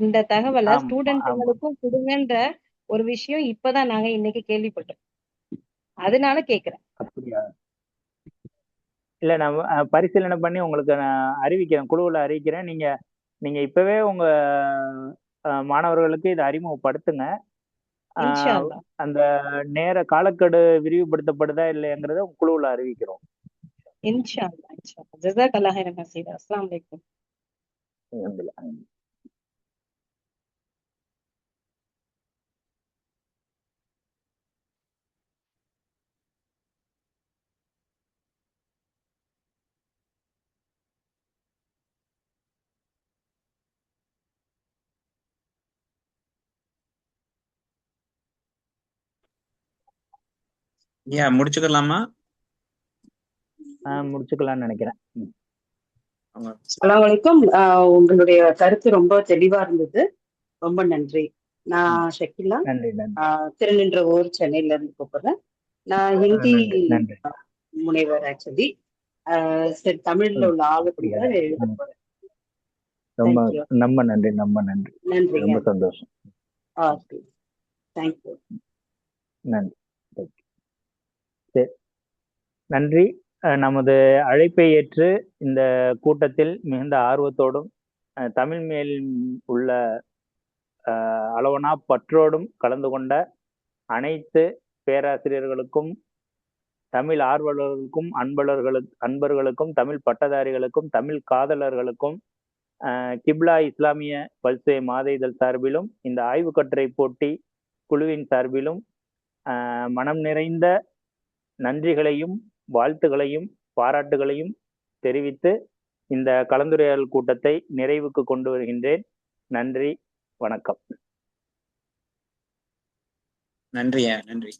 இந்த தகவலை ஸ்டூடெண்ட்களுக்கும் கொடுங்கன்ற ஒரு விஷயம் இப்பதான் நாங்க இன்னைக்கு கேள்விப்பட்டோம். அதனால கேக்குறேன். அப்படியா? இல்ல நான் பரிசீலனை பண்ணி உங்களுக்கு நான் அறிவிக்கிறேன், குழுவில் அறிவிக்கிறேன். நீங்க இப்பவே உங்க மாணவர்களுக்கு இதை அறிமுகப்படுத்துங்க. அந்த நேர காலக்கெடு விரிவுபடுத்தப்படுதா இல்லையாங்கிறத குழுவில் அறிவிக்கிறோம். இன்ஷா அல்லாஹ் இன்ஷா அல்லாஹ். ஜஸாக்கல்லாஹ் ஹைரன் கஸீரா. அஸ்ஸலாமு அலைக்கும். ஐயா முடிச்சுக்கலாமா? முடிச்சுக்கலாம்னு நினைக்கிறேன். அஸ்ஸலாமு அலைக்கும். உங்களுடைய கருத்து ரொம்ப தெளிவா இருந்தது. ரொம்ப நன்றி. நான் ஷக்கிலா, நன்றி நன்றி திருநின்றவூர், சென்னையில இருந்து கூப்பிடுறேன். நான் ஹிந்தி நன்றி நன்றி. முனைவர் ஆக்சுவலி. சரி, தமிழ்ல உள்ள ஆளுக்கு தான் எழுத போறேன். ரொம்ப தேங்க்யூ. ரொம்ப நன்றி ரொம்ப நன்றி. நன்றிங்க. ரொம்ப சந்தோஷம். Okay, thank you. நன்றி. சரி, நன்றி. நமது அழைப்பை ஏற்று இந்த கூட்டத்தில் மிகுந்த ஆர்வத்தோடும் தமிழ் மேல் உள்ள அளவனா பற்றோடும் கலந்து கொண்ட அனைத்து பேராசிரியர்களுக்கும், தமிழ் ஆர்வலர்களுக்கும், அன்பர்களுக்கும், தமிழ் பட்டதாரிகளுக்கும், தமிழ் காதலர்களுக்கும், கிப்லா இஸ்லாமிய பல்சே மாத இதழ் சார்பிலும், இந்த ஆய்வு கட்டுரை போட்டி குழுவின் சார்பிலும் மனம் நிறைந்த நன்றிகளையும் வாழ்த்துகளையும் பாராட்டுகளையும் தெரிவித்து இந்த கலந்துரையாடல் கூட்டத்தை நிறைவுக்கு கொண்டு வருகின்றேன். நன்றி, வணக்கம். நன்றியா, நன்றி.